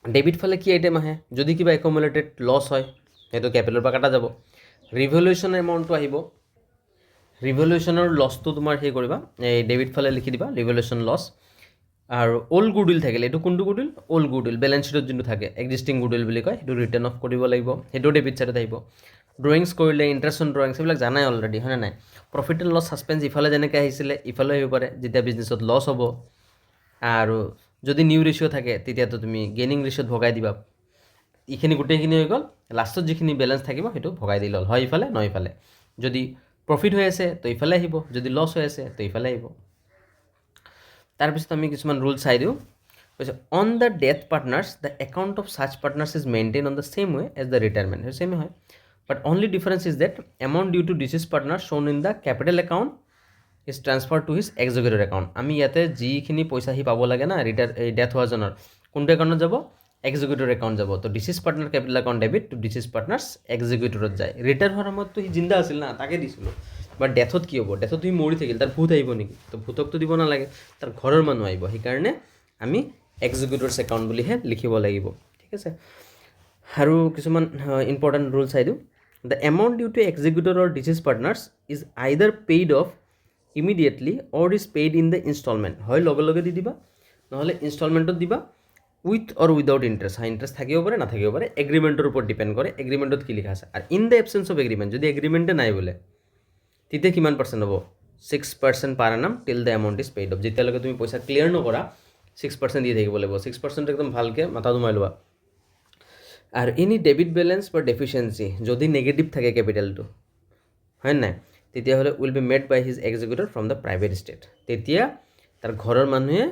ডেবিট ফালে কি আইটেম আহে, যদি কিবা একুমুলেটেড লছ হয় সেইটো কেপিটেলৰ পৰা কাটা যাব। ৰিভলিউশ্যন এমাউণ্টটো আহিব, ৰিভলিউশ্যনৰ লছটো তোমাৰ সেই কৰিবা, এই ডেবিট ফালে লিখি দিবা ৰিভলিউশ্যন লছ। আৰু অল্ড গুডউইল থাকিলে, এইটো কোনটো গুডউইল, অল্ড গুডউইল বেলেঞ্চ শ্বীটত যোনটো থাকে এক্সিষ্টিং গুডউইল বুলি কয়, সেইটো ৰিটাৰ্ণ অফ কৰিব লাগিব, সেইটো ডেবিট ছাইডত আহিব। ড্ৰয়িংছ কৰিলে ইণ্টাৰেষ্ট অন ড্ৰয়িংছ এইবিলাক জানাই অলৰেডি, হয়নে নাই। প্ৰফিট এণ্ড লছ ছাছপেঞ্চ ইফালে যেনেকৈ আহিছিলে ইফালে আহিব পাৰে যেতিয়া বিজনেছত লছ হ'ব। আৰু যদি নিউ ৰেচিঅ' থাকে তেতিয়াতো তুমি গেইনিং ৰেচিঅ'ত ভগাই দিবা। এইখিনি গোটেইখিনি হৈ গ'ল, লাষ্টত যিখিনি বেলেঞ্চ থাকিব সেইটো ভগাই দিলে হ'ল, হয় ইফালে নহয় ইফালে। যদি প্ৰফিট হৈ আছে তো ইফালে আহিব, যদি লছ হৈ আছে তো ইফালে আহিব। তাৰপিছত আমি কিছুমান ৰুল চাই দিওঁ। কৈছে on the death partners the account of such partners is maintain on the same way as the retirement, সেইটো ছেমে হয়। But only difference is that amount due to deceased partner shown in the capital account is transfer to his executive account. আমি ইয়াতে যিখিনি পইচা সি পাব লাগে না এই ডেথ হোৱাজনৰ, কোনটো একাউণ্টত যাব, এক্সিকিউটিভ একাউণ্ট যাব। তো deceased partner capital account debit to deceased partners এক্সিকিউটিভত যায়। ৰিটায়াৰ হোৱাৰ সময়ততো সি জিন্দা আছিল না, তাকে দিছিলোঁ। বাট ডেথত কি হ'ব, ডেথত সি মৰি থাকিল, তাৰ ভূত আহিব নেকি, তো ভূতকটো দিব নালাগে, তাৰ ঘৰৰ মানুহ আহিব, সেইকাৰণে আমি এক্সিকিউটিভছ একাউণ্ট বুলিহে লিখিব লাগিব, ঠিক আছে। আৰু কিছুমান ইম্পৰ্টেণ্ট ৰুল চাই দিওঁ। The amount due to executive or deceased partners is either paid off immediately or is paid in the instalment, হয় লগে লগে দি দিবা, নহ'লে ইনষ্টলমেণ্টত দিবা, with or without interest. Interest থাকিব পাৰে নাথাকিব পাৰে, এগ্ৰিমেণ্টৰ ওপৰত ডিপেণ্ড কৰে, এগ্ৰিমেণ্টত কি লিখা আছে। আৰু in the absence of agreement, যদি এগ্ৰিমেণ্টে নাই বোলে তেতিয়া কিমান পাৰ্চেণ্ট হ'ব, 6% পাৰ এনাম টিল the amount is paid of. যেতিয়ালৈকে তুমি পইচা ক্লিয়াৰ নকৰা 6% দি থাকিব লাগিব, 6% একদম ভালকৈ মাথা সোমাই লোৱা। আৰু এনি ডেবিট বেলেঞ্চ বা ডেফিচিয়েঞ্চি যদি নেগেটিভ থাকে কেপিটেলটো, হয় নাই, তেতিয়াহ'লে will be made by his executor from the private estate. তেতিয়া তাৰ ঘৰৰ মানুহে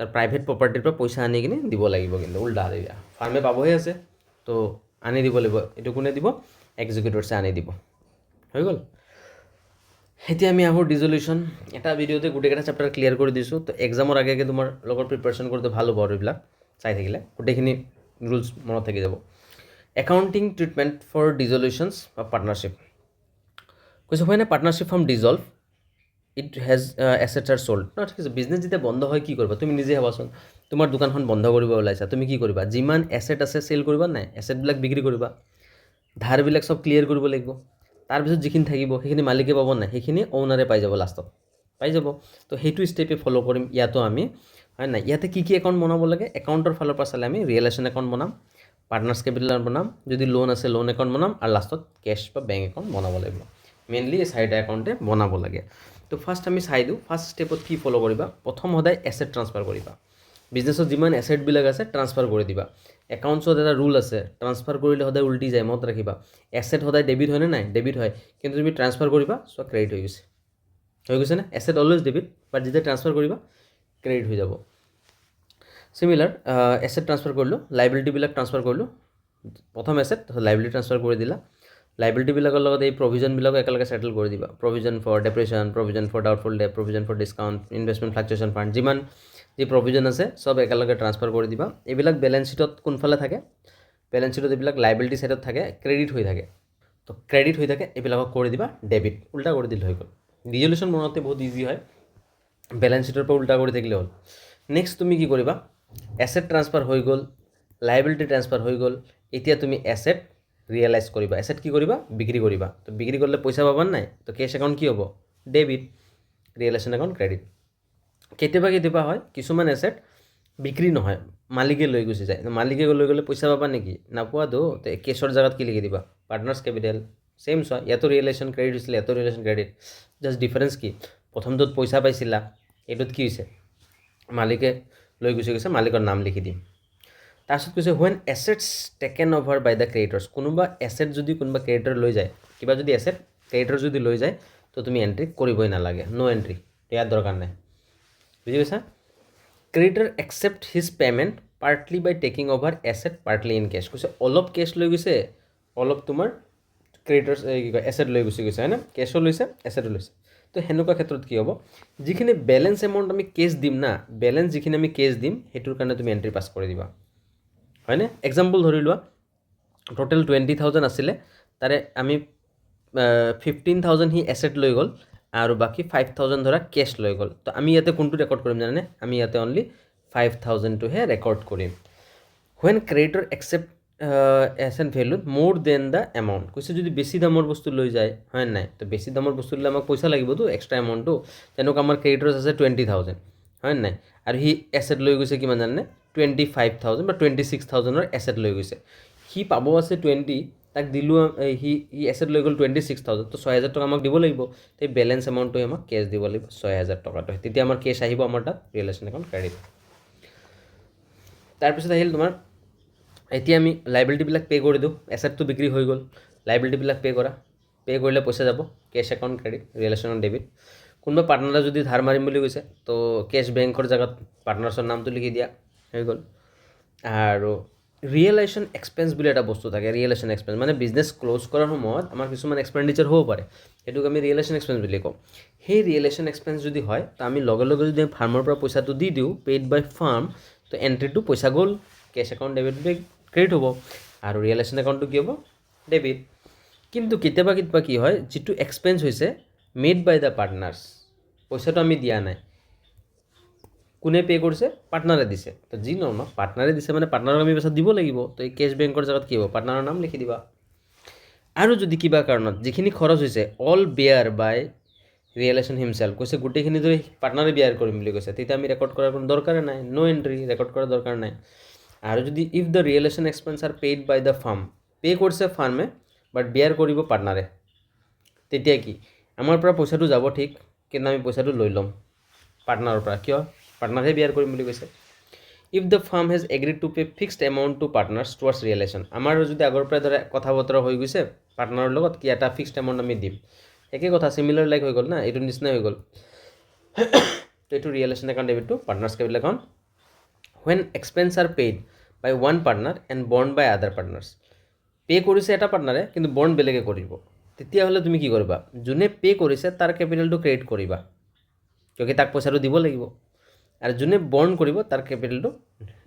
তাৰ প্ৰাইভেট প্ৰপাৰ্টিৰ পৰা পইচা আনি কিনে দিব লাগিব, কিন্তু উল্টা দিয়া ফাৰ্মে পাবহে আছে তো আনি দিব লাগিব। এইটো কোনে দিব? এক্সিকিউটৰ্ছে আনি দিব। হৈ গ'ল। এতিয়া আমি আহোঁ ডিজলিউশ্যন। এটা ভিডিঅ'তে গোটেইকেইটা চেপ্টাৰ ক্লিয়াৰ কৰি দিছোঁ, তো এক্সামৰ আগে আগে তোমাৰ লগত প্ৰিপাৰেশ্যন কৰোঁতে ভাল হ'ব আৰু এইবিলাক চাই থাকিলে গোটেইখিনি ৰুলছ মনত থাকি যাব। একাউণ্টিং ট্ৰিটমেণ্ট ফৰ ডিজলিউশ্যনছ বা পাৰ্টনাৰশ্বিপ কৈছে, হয় নে partnership from dissolve it has assets are sold ন। ঠিক আছে, বিজনেছ যেতিয়া বন্ধ হয় কি কৰিবা? তুমি নিজে ভাবাচোন, তোমাৰ দোকানখন বন্ধ কৰিব ওলাইছা, তুমি কি কৰিবা? যিমান এছেট আছে চেল কৰিবা নাই? এছেটবিলাক বিক্ৰী কৰিবা, ধাৰবিলাক চব ক্লিয়াৰ কৰিব লাগিব। তাৰপিছত যিখিনি থাকিব সেইখিনি মালিকে পাব নাই? সেইখিনি অ'নাৰে পাই যাব, লাষ্টত পাই যাব। তো সেইটো ষ্টেপে ফ'ল' কৰিম ইয়াতো আমি, হয় নাই? ইয়াতে কি কি একাউণ্ট বনাব লাগে? একাউণ্টৰ ফালৰ পৰা চালে আমি ৰিয়েলেশ্যন একাউণ্ট বনাম, পাৰ্টনাৰ্ছ কেপিটেল বনাম, যদি লোন আছে লোন একাউণ্ট বনাম, আৰু লাষ্টত কেছ বা বেংক একাউণ্ট বনাব লাগিব। মেইনলি এই চাৰিটা একাউণ্টে বনাব লাগে। তো ফাৰ্ষ্ট আমি চাই দিওঁ, ফাৰ্ষ্ট ষ্টেপত কি ফ'ল' কৰিবা? প্ৰথম সদায় এছেট ট্ৰান্সফাৰ কৰিবা। বিজনেছত যিমান এছেটবিলাক আছে ট্ৰান্সফাৰ কৰি দিবা। একাউণ্টছত এটা ৰুল আছে, ট্ৰান্সফাৰ কৰিলে সদায় উল্টি যায়, মনত ৰাখিবা। এছেট সদায় ডেবিট হয়নে নাই? ডেবিট হয়, কিন্তু তুমি ট্ৰান্সফাৰ কৰিবা চ' ক্ৰেডিট হৈ গৈছেনে? এছেট অলৱেজ ডেবিট, বাট যেতিয়া ট্ৰান্সফাৰ কৰিবা ক্ৰেডিট হৈ যাব। চিমিলাৰ, এছেট ট্ৰান্সফাৰ কৰিলোঁ, লাইবিলিটিবিলাক ট্ৰান্সফাৰ কৰিলোঁ। প্ৰথম এছেট লাইবিলিটি ট্ৰান্সফাৰ কৰি দিলা, লাইবিলিটিবিলাকৰ লগত এই প্ৰভিজনবিলাকো একেলগে ছেটেল কৰি দিবা। Provision for depreciation, provision for doubtful debt, provision for discount, investment fluctuation fund, যিমান যি প্ৰভিজন আছে চব একেলগে ট্ৰান্সফাৰ কৰি দিবা। এইবিলাক বেলেঞ্চ শ্বীটত কোনফালে থাকে? বেলেঞ্চ শ্বীটত এইবিলাক লাইবিলিটি ছাইডত থাকে, ক্ৰেডিট হৈ থাকে। তো ক্ৰেডিট হৈ থাকে, এইবিলাকক কৰি দিবা ডেবিট, উল্টা কৰি দিলে হৈ গ'ল। ৰিজলিউশ্যন বনাওঁতে বহুত ইজি হয়, বেলেঞ্চ শ্বীটৰ পৰা উল্টা কৰি থাকিলে হ'ল। নেক্সট তুমি কি কৰিবা? এছেট ট্ৰান্সফাৰ হৈ গ'ল, লাইবিলিটি ট্ৰান্সফাৰ হৈ গ'ল, এতিয়া তুমি এছেট ৰিয়েলাইজ কৰিবা। এছেট কি কৰিবা? বিক্ৰী কৰিবা। তো বিক্ৰী কৰিলে পইচা পাবা নাই? তো কেছ একাউণ্ট কি হ'ব? Debit, realisation account credit. কেতিয়াবা কেতিয়াবা হয় কিছুমান এছেট বিক্ৰী নহয়, মালিকে লৈ গুচি যায়। মালিকে লৈ গ'লে পইচা পাবা নেকি? নাপোৱাতো। তো কেছৰ জেগাত কি লিখি দিবা? Partners capital. ছেম চোৱা, ইয়াতো ৰিয়েলেশ্যন ক্ৰেডিট হৈছিলে, ইয়াতো ৰিয়েলেশ্যন ক্ৰেডিট, জাষ্ট ডিফাৰেঞ্চ কি? প্ৰথমটোত পইচা পাইছিলা, এইটোত কি হৈছে? মালিকে লৈ গুচি গৈছে, মালিকৰ নাম লিখি দিম। তাৰপিছত কৈছে when assets taken over by the creditors. কোনোবা এছেট যদি কোনোবা ক্ৰেডিটৰ লৈ যায়, কিবা যদি এছেট ক্ৰেডিটৰ যদি লৈ যায়, তো তুমি এণ্ট্ৰি কৰিবই নালাগে, ন' এণ্ট্ৰি, ইয়াৰ দৰকাৰ নাই। বুজি পাইছা? Creditor accept his payment partly by taking over asset partly in cash. কৈছে অলপ কেছ লৈ গৈছে, অলপ তোমাৰ ক্ৰেডিটৰ্ছ কি কয় এছেট লৈ গুচি গৈছে, হয়নে? কেছো লৈছে, এছেটো লৈছে। তো সেনেকুৱা ক্ষেত্ৰত কি হ'ব? যিখিনি বেলেঞ্চ এমাউণ্ট আমি কেছ দিম না, বেলেঞ্চ যিখিনি আমি কেছ দিম সেইটোৰ কাৰণে তুমি এণ্ট্ৰি পাছ কৰি দিবা, হয়নে? এক্সাম্পল ধৰি লোৱা, টোটেল 20,000 আছিলে, তাৰে আমি 15,000 সি এছেট লৈ গ'ল আৰু বাকী 5,000 ধৰা কেছ লৈ গ'ল। তো আমি ইয়াতে কোনটো ৰেকৰ্ড কৰিম জানেনে? আমি ইয়াতে অনলি 5,000টোহে ৰেকৰ্ড কৰিম। হুৱেন ক্ৰেডিটৰ একচেপ্ট এছেট ভেলু মোৰ দেন দ্য এমাউণ্ট। কৈছে যদি বেছি দামৰ বস্তু লৈ যায়, হয় নাই? তো বেছি দামৰ বস্তু ল'লে আমাক পইচা লাগিবতো, এক্সট্ৰা এমাউণ্টটো। তেনেকুৱা আমাৰ ক্ৰেডিটৰ্ছ আছে 20,000, হয় নাই? আৰু সি এছেট লৈ গৈছে কিমান জানেনে? 25,000 বা 26,000ৰ এছেট লৈ গৈছে। সি পাব আছে 20, তাক দিলোঁ, সি এছেট লৈ গ'ল 26,000, তো 6,000 টকা আমাক দিব লাগিব। সেই বেলেঞ্চ এমাউণ্টটোৱে আমাক কেছ দিব লাগিব, 6,000 টকাটো। তেতিয়া আমাৰ কেছ আহিব আমাৰ তাত, ৰিয়েলেশ্যন একাউণ্ট ক্ৰেডিট। তাৰপিছত আহিল তোমাৰ, এতিয়া আমি লাইবিলিটিবিলাক পে' কৰি দিওঁ, এছেটটো বিক্ৰী হৈ গ'ল, লাইবিলিটিবিলাক পে' কৰা, পে' কৰিলে পইচা যাব, কেছ একাউণ্ট ক্ৰেডিট, ৰিয়েলেশ্যন ডেবিট। কোনোবা পাৰ্টনাৰে যদি ধাৰ মাৰিম বুলি কৈছে, তো কেছ বেংকৰ জেগাত পাৰ্টনাৰ্ছৰ নামটো লিখি দিয়া, হৈ গ'ল। আৰু ৰিয়েলাইশ্যন এক্সপেঞ্চ বুলি এটা বস্তু থাকে, ৰিয়েলাইশ্যন এক্সপেঞ্চ মানে বিজনেছ ক্ল'জ কৰাৰ সময়ত আমাৰ কিছুমান এক্সপেণ্ডিচাৰ হ'ব পাৰে, সেইটোক আমি ৰিয়েলাইশ্যন এক্সপেঞ্চ বুলি কওঁ। সেই ৰিয়েলাইশ্যন এক্সপেঞ্চ যদি হয়, তো আমি লগে লগে যদি ফাৰ্মৰ পৰা পইচাটো দি দিওঁ, পেইড বাই ফাৰ্ম, তো এণ্ট্ৰিটো পইচা গ'ল, কেছ একাউণ্ট ডেবিট ক্ৰেডিট হ'ব, আৰু ৰিয়েলাইশ্যন একাউণ্টটো কি হ'ব? ডেবিট। কিন্তু কেতিয়াবা কেতিয়াবা কি হয়, যিটো এক্সপেঞ্চ হৈছে মেড বাই দ্য পাৰ্টনাৰ্ছ, পইচাটো আমি দিয়া নাই, কোনে পে' কৰিছে? পাৰ্টনাৰে দিছে। তো যি নহওক পাৰ্টনাৰে দিছে মানে পাৰ্টনাৰক আমি পইচা দিব লাগিব। তো এই কেছ বেংকৰ জেগাত কি হ'ব? পাৰ্টনাৰৰ নাম লিখি দিবা। আৰু যদি কিবা কাৰণত যিখিনি খৰচ হৈছে অল বেয়াৰ বাই ৰিয়েলাইশ্যন হিমছেল্ফ, কৈছে গোটেইখিনি যদি পাৰ্টনাৰে বেয়াৰ কৰিম বুলি কৈছে, তেতিয়া আমি ৰেকৰ্ড কৰাৰ কোনো দৰকাৰে নাই, ন' এণ্ট্ৰি, ৰেকৰ্ড কৰাৰ দৰকাৰ নাই। আৰু যদি if the realisation expense are paid by the firm, pay' কৰিছে ফাৰ্মে বাট বেয়াৰ কৰিব পাৰ্টনাৰে, তেতিয়া কি? আমাৰ পৰা পইচাটো যাব ঠিক, কিন্তু আমি পইচাটো লৈ ল'ম পাৰ্টনাৰৰ পৰা। কিয়? পাৰ্টনাৰহে বেয়াৰ কৰিম বুলি কৈছে। If the firm has agreed to pay' fixed amount to partners towards realisation, আমাৰ যদি আগৰ পৰাই ধৰা কথা বতৰা হৈ গৈছে পাৰ্টনাৰৰ লগত কি এটা ফিক্সড এমাউণ্ট আমি দিম, একে কথা, চিমিলাৰ লাইক হৈ গ'ল না, এইটো নিচিনাই হৈ গ'ল। তো এইটো ৰিয়েলাইশ্যন একাউণ্ট ডেবিটটো partners capital account when expense are paid by one partner and borne by other partners. Pay কৰিছে এটা পাৰ্টনাৰে কিন্তু বৰ্ণ বেলেগে কৰিব, তেতিয়াহ'লে তুমি কি কৰিবা, যোনে পে কৰিছে তাৰ কেপিটেলটো ক্ৰেডিট কৰিবা, কিয় তাক পইচাটো দিব লাগিব, আৰু যোনে বৰ্ণ কৰিব তাৰ কেপিটেলটো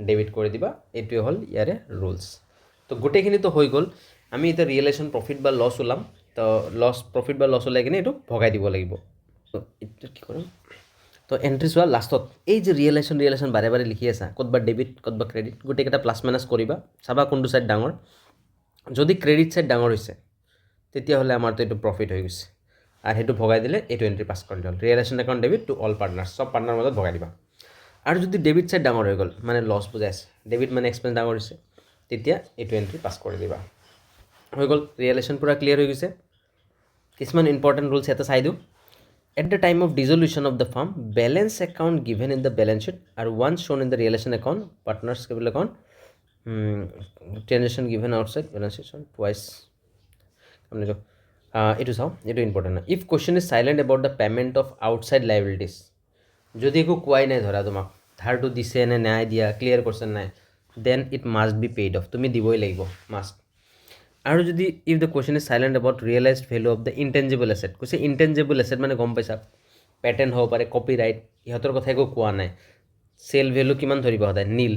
ডেবিট কৰি দিবা। এইটোৱে হ'ল ইয়াৰে ৰুলছ। তো গোটেইখিনিতো হৈ গ'ল। আমি এতিয়া ৰিয়েলাইজেশ্যন প্ৰফিট বা লছ ওলাম, তো প্ৰফিট বা লছ ওলাই কিনে এইটো ভগাই দিব লাগিব। তো এইটো কি কৰিম, তো এণ্ট্ৰি চোৱা লাষ্টত এই যে ৰিয়েলাইজেশ্যন বাৰে বাৰে লিখি আছা, ক'তবা ডেবিট ক'তবা ক্ৰেডিট, গোটেইকেইটা প্লাছ মাইনাছ কৰিবা, চাবা কোনটো ছাইড ডাঙৰ। যদি ক্ৰেডিট ছাইড ডাঙৰ হৈছে তেতিয়াহ'লে আমাৰতো এইটো প্ৰফিট হৈ গৈছে, আৰু সেইটো ভগাই দিলে এইটো এণ্ট্ৰি পাছ কৰি হ'ল। Realisation account debit to all partners, চব পাৰ্টনাৰৰ মাজত ভগাই দিবা। আৰু যদি ডেবিট ছাইড ডাঙৰ হৈ গ'ল, মানে লছ বুজাই আছে, ডেবিট মানে এক্সপেঞ্চ ডাঙৰ হৈছে, তেতিয়া এইটো এণ্ট্ৰি পাছ কৰি দিবা। হৈ গ'ল, ৰিয়েলাইজেশ্যন পূৰা ক্লিয়াৰ হৈ গৈছে। কিছুমান ইম্পৰ্টেণ্ট ৰুলছ ইয়াতে চাই দিওঁ। At the time of dissolution of the firm, balance account given in the balance sheet are once shown in the realization account, partners capital account, transaction given outside balance sheet twice. এইটো চাওঁ, এইটো important. If question is silent about the payment of outside liabilities, যদি একো কোৱাই নাই, ধৰা তোমাক ধাৰটো দিছে নে নাই দিয়া, ক্লিয়াৰ কৰিছে নাই, then it must be paid off, তুমি দিবই লাগিব, মাষ্ট। আৰু যদি if the question is silent about realised value of the intangible asset, কৈছে ইনটেঞ্জিবল এছেট মানে গম পাইছা, পেটেণ্ট হ'ব পাৰে, কপিৰাইট, ইহঁতৰ কথা একো কোৱা নাই, চেল ভেলু কিমান ধৰিব সদায়, নীল,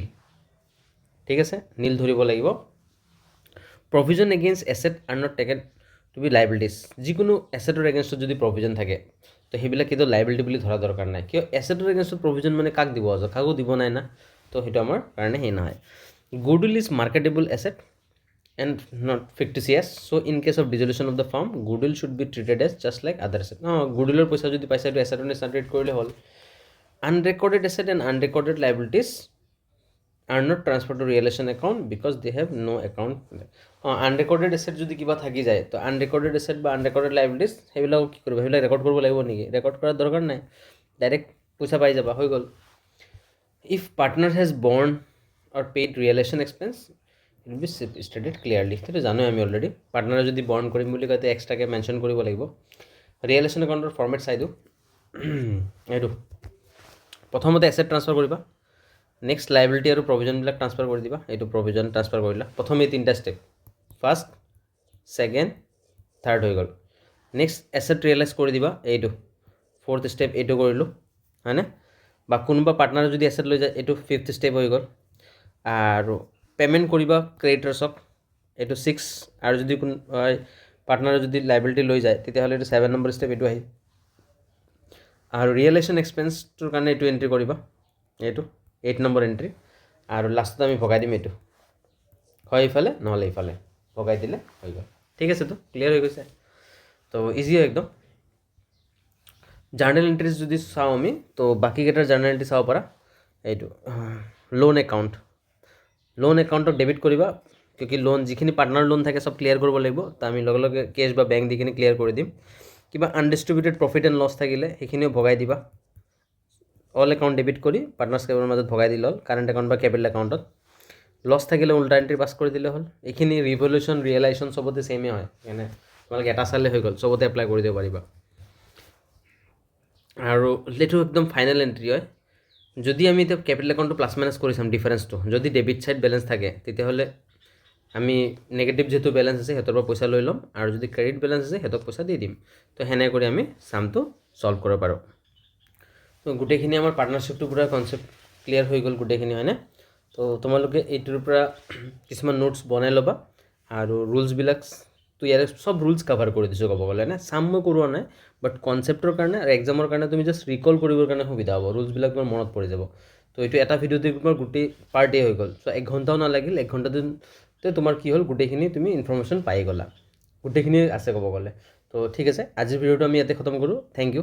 ঠিক আছে, নীল ধৰিব লাগিব। Provision against asset are not taken to be liabilities, যিকোনো এছেটৰ এগেইনষ্টত যদি প্ৰভিজন থাকে তো সেইবিলাক কেতিয়াও লাইবিলিটি বুলি ধৰা দৰকাৰ নাই, কিয় এছেটৰ এগেইনষ্টত প্ৰভিজন মানে কাক দিব, কাকো দিব নাই না, তো সেইটো আমাৰ কাৰণে সেই নহয়। Goodwill is marketable asset and not fictitious, so in case of dissolution of the firm, goodwill should be treated as just like other asset. Goodwill পইচা যদি পাইছা এইটো এছেটৰ নিচিনা ট্ৰিট কৰিলে হ'ল। Unrecorded asset and unrecorded liabilities are not transferred to realization account because they have no account. Unrecorded asset যদি কিবা থাকি যায়, তো unrecorded asset বা unrecorded liabilities সেইবিলাক কি কৰিব, সেইবিলাক ৰেকৰ্ড কৰিব লাগিব নেকি, ৰেকৰ্ড কৰাৰ দৰকাৰ নাই, ডাইৰেক্ট পইচা পাই যাবা, হৈ গ'ল। If partner has borne or paid realization expense, it will be stated clearly, সেইটো জানোঁ আমি অলৰেডি। পাৰ্টনাৰে যদি বৰ্ণ কৰিম বুলি কয় এক্সট্ৰাকৈ মেনশ্যন কৰিব লাগিব। ৰিয়েলাইজেশ্যন একাউণ্টৰ ফৰ্মেট চাই দিওঁ, এইটো প্ৰথমতে এছেট ট্ৰান্সফাৰ কৰিবা, নেক্সট লাইবিলিটি আৰু প্ৰভিজনবিলাক ট্ৰান্সফাৰ কৰি দিবা, এইটো প্ৰভিজন ট্ৰান্সফাৰ কৰিলা। প্ৰথম এই তিনিটা ষ্টেপ, ফাৰ্ষ্ট, ছেকেণ্ড, থাৰ্ড হৈ গ'ল। নেক্সট এছেট ৰিয়েলাইজ কৰি দিবা, এইটো ফ'ৰ্থ ষ্টেপ, এইটো কৰিলোঁ, হয়নে, বা কোনোবা পাৰ্টনাৰে যদি এছেট লৈ যায় এইটো ফিফ্থ ষ্টেপ হৈ গ'ল। আৰু পে'মেণ্ট কৰিবা ক্ৰেডিটৰ্ছক, এইটো 6, আৰু যদি কোনো পাৰ্টনাৰে যদি লাইবিলিটি লৈ যায় তেতিয়াহ'লে এইটো 7 নম্বৰ ষ্টেপ, এইটো আহি। আৰু ৰিয়েলাইজেশ্যন এক্সপেন্সটোৰ কাৰণে এইটো এণ্ট্ৰি কৰিবা, এইটো 8 নম্বৰ এণ্ট্ৰি, আৰু লাষ্টত আমি ভগাই দিম, এইটো হয় ইফালে নহ'লে ইফালে ভগাই দিলে হৈ গ'ল। ঠিক আছে, তো ক্লিয়াৰ হৈ গৈছে, তো ইজি হয় একদম। জাৰ্নেল এণ্ট্ৰিজ যদি চাওঁ আমি, তো বাকীকেইটাৰ জাৰ্নেল এণ্ট্ৰি চাব পাৰা। এইটো লোন একাউণ্ট, লোন একাউণ্টক ডেবিট কৰিবা, কিয় লোন যিখিনি পাৰ্টনাৰ লোন থাকে চব ক্লিয়াৰ কৰিব লাগিব, তো আমি লগে লগে কেছ বা বেংক দি কিনে ক্লিয়াৰ কৰি দিম। কিবা আনডিষ্ট্ৰিবিউটেড প্ৰফিট এণ্ড লছ থাকিলে সেইখিনিও ভগাই দিবা, অল একাউণ্ট ডেবিট কৰি পাৰ্টনাৰ্ছ কেবিনৰ মাজত ভগাই দিলে হ'ল, কাৰেণ্ট একাউণ্ট বা কেপিটেল একাউণ্টত। লছ থাকিলে উল্টা এণ্ট্ৰি পাছ কৰি দিলে হ'ল। এইখিনি ৰিভলিউশ্যন ৰিয়েলাইজেশ্যন চবতে ছেইমেই হয়, মানে তোমালোকে এটা চালে হৈ গ'ল, চবতে এপ্লাই কৰি দিব পাৰিবা। আৰু এইটো একদম ফাইনেল এণ্ট্ৰি হয়। যদি আমি এতিয়া কেপিটেল একাউণ্টটো প্লাছ মাইনাছ কৰি চাম ডিফাৰেঞ্চটো, যদি ডেবিট ছাইড বেলেঞ্চ থাকে তেতিয়াহ'লে আমি নেগেটিভ যিটো বেলেঞ্চ আছে সিহঁতৰ পৰা পইচা লৈ ল'ম, আৰু যদি ক্ৰেডিট বেলেঞ্চ আছে সিহঁতক পইচা দি দিম। তো সেনেকৈ কৰি আমি চামটো ছল্ভ কৰিব পাৰোঁ। তো গোটেইখিনি আমাৰ পাৰ্টনাৰশ্বিপটোৰ পৰা কনচেপ্ট ক্লিয়াৰ হৈ গ'ল গোটেইখিনি, হয়নে। তো তোমালোকে এইটোৰ পৰা কিছুমান নোটছ বনাই ল'বা, আৰু ৰুলছবিলাক তো ইয়াৰে চব ৰুলছ কাভাৰ কৰি দিছোঁ ক'ব গ'লে, চাম মই কৰোৱা নাই, বাট কনচেপ্টৰ কাৰণে আৰু এক্সামৰ কাৰণে তুমি জাষ্ট ৰিকল কৰিবৰ কাৰণে সুবিধা হ'ব, ৰুলছবিলাক তোমাৰ মনত পৰি যাব। তো এইটো এটা ভিডিঅ'তে তোমাৰ গোটেই পাৰ্টেই হৈ গ'ল। চ' 1 ঘণ্টাও নালাগিল, 1 ঘণ্টাতে তোমাৰ কি হ'ল, গোটেইখিনি তুমি ইনফৰ্মেশ্যন পাই গ'লা, গোটেইখিনি আছে ক'ব গ'লে। তো ঠিক আছে, আজিৰ ভিডিঅ'টো আমি ইয়াতে খতম কৰোঁ, থেংক ইউ।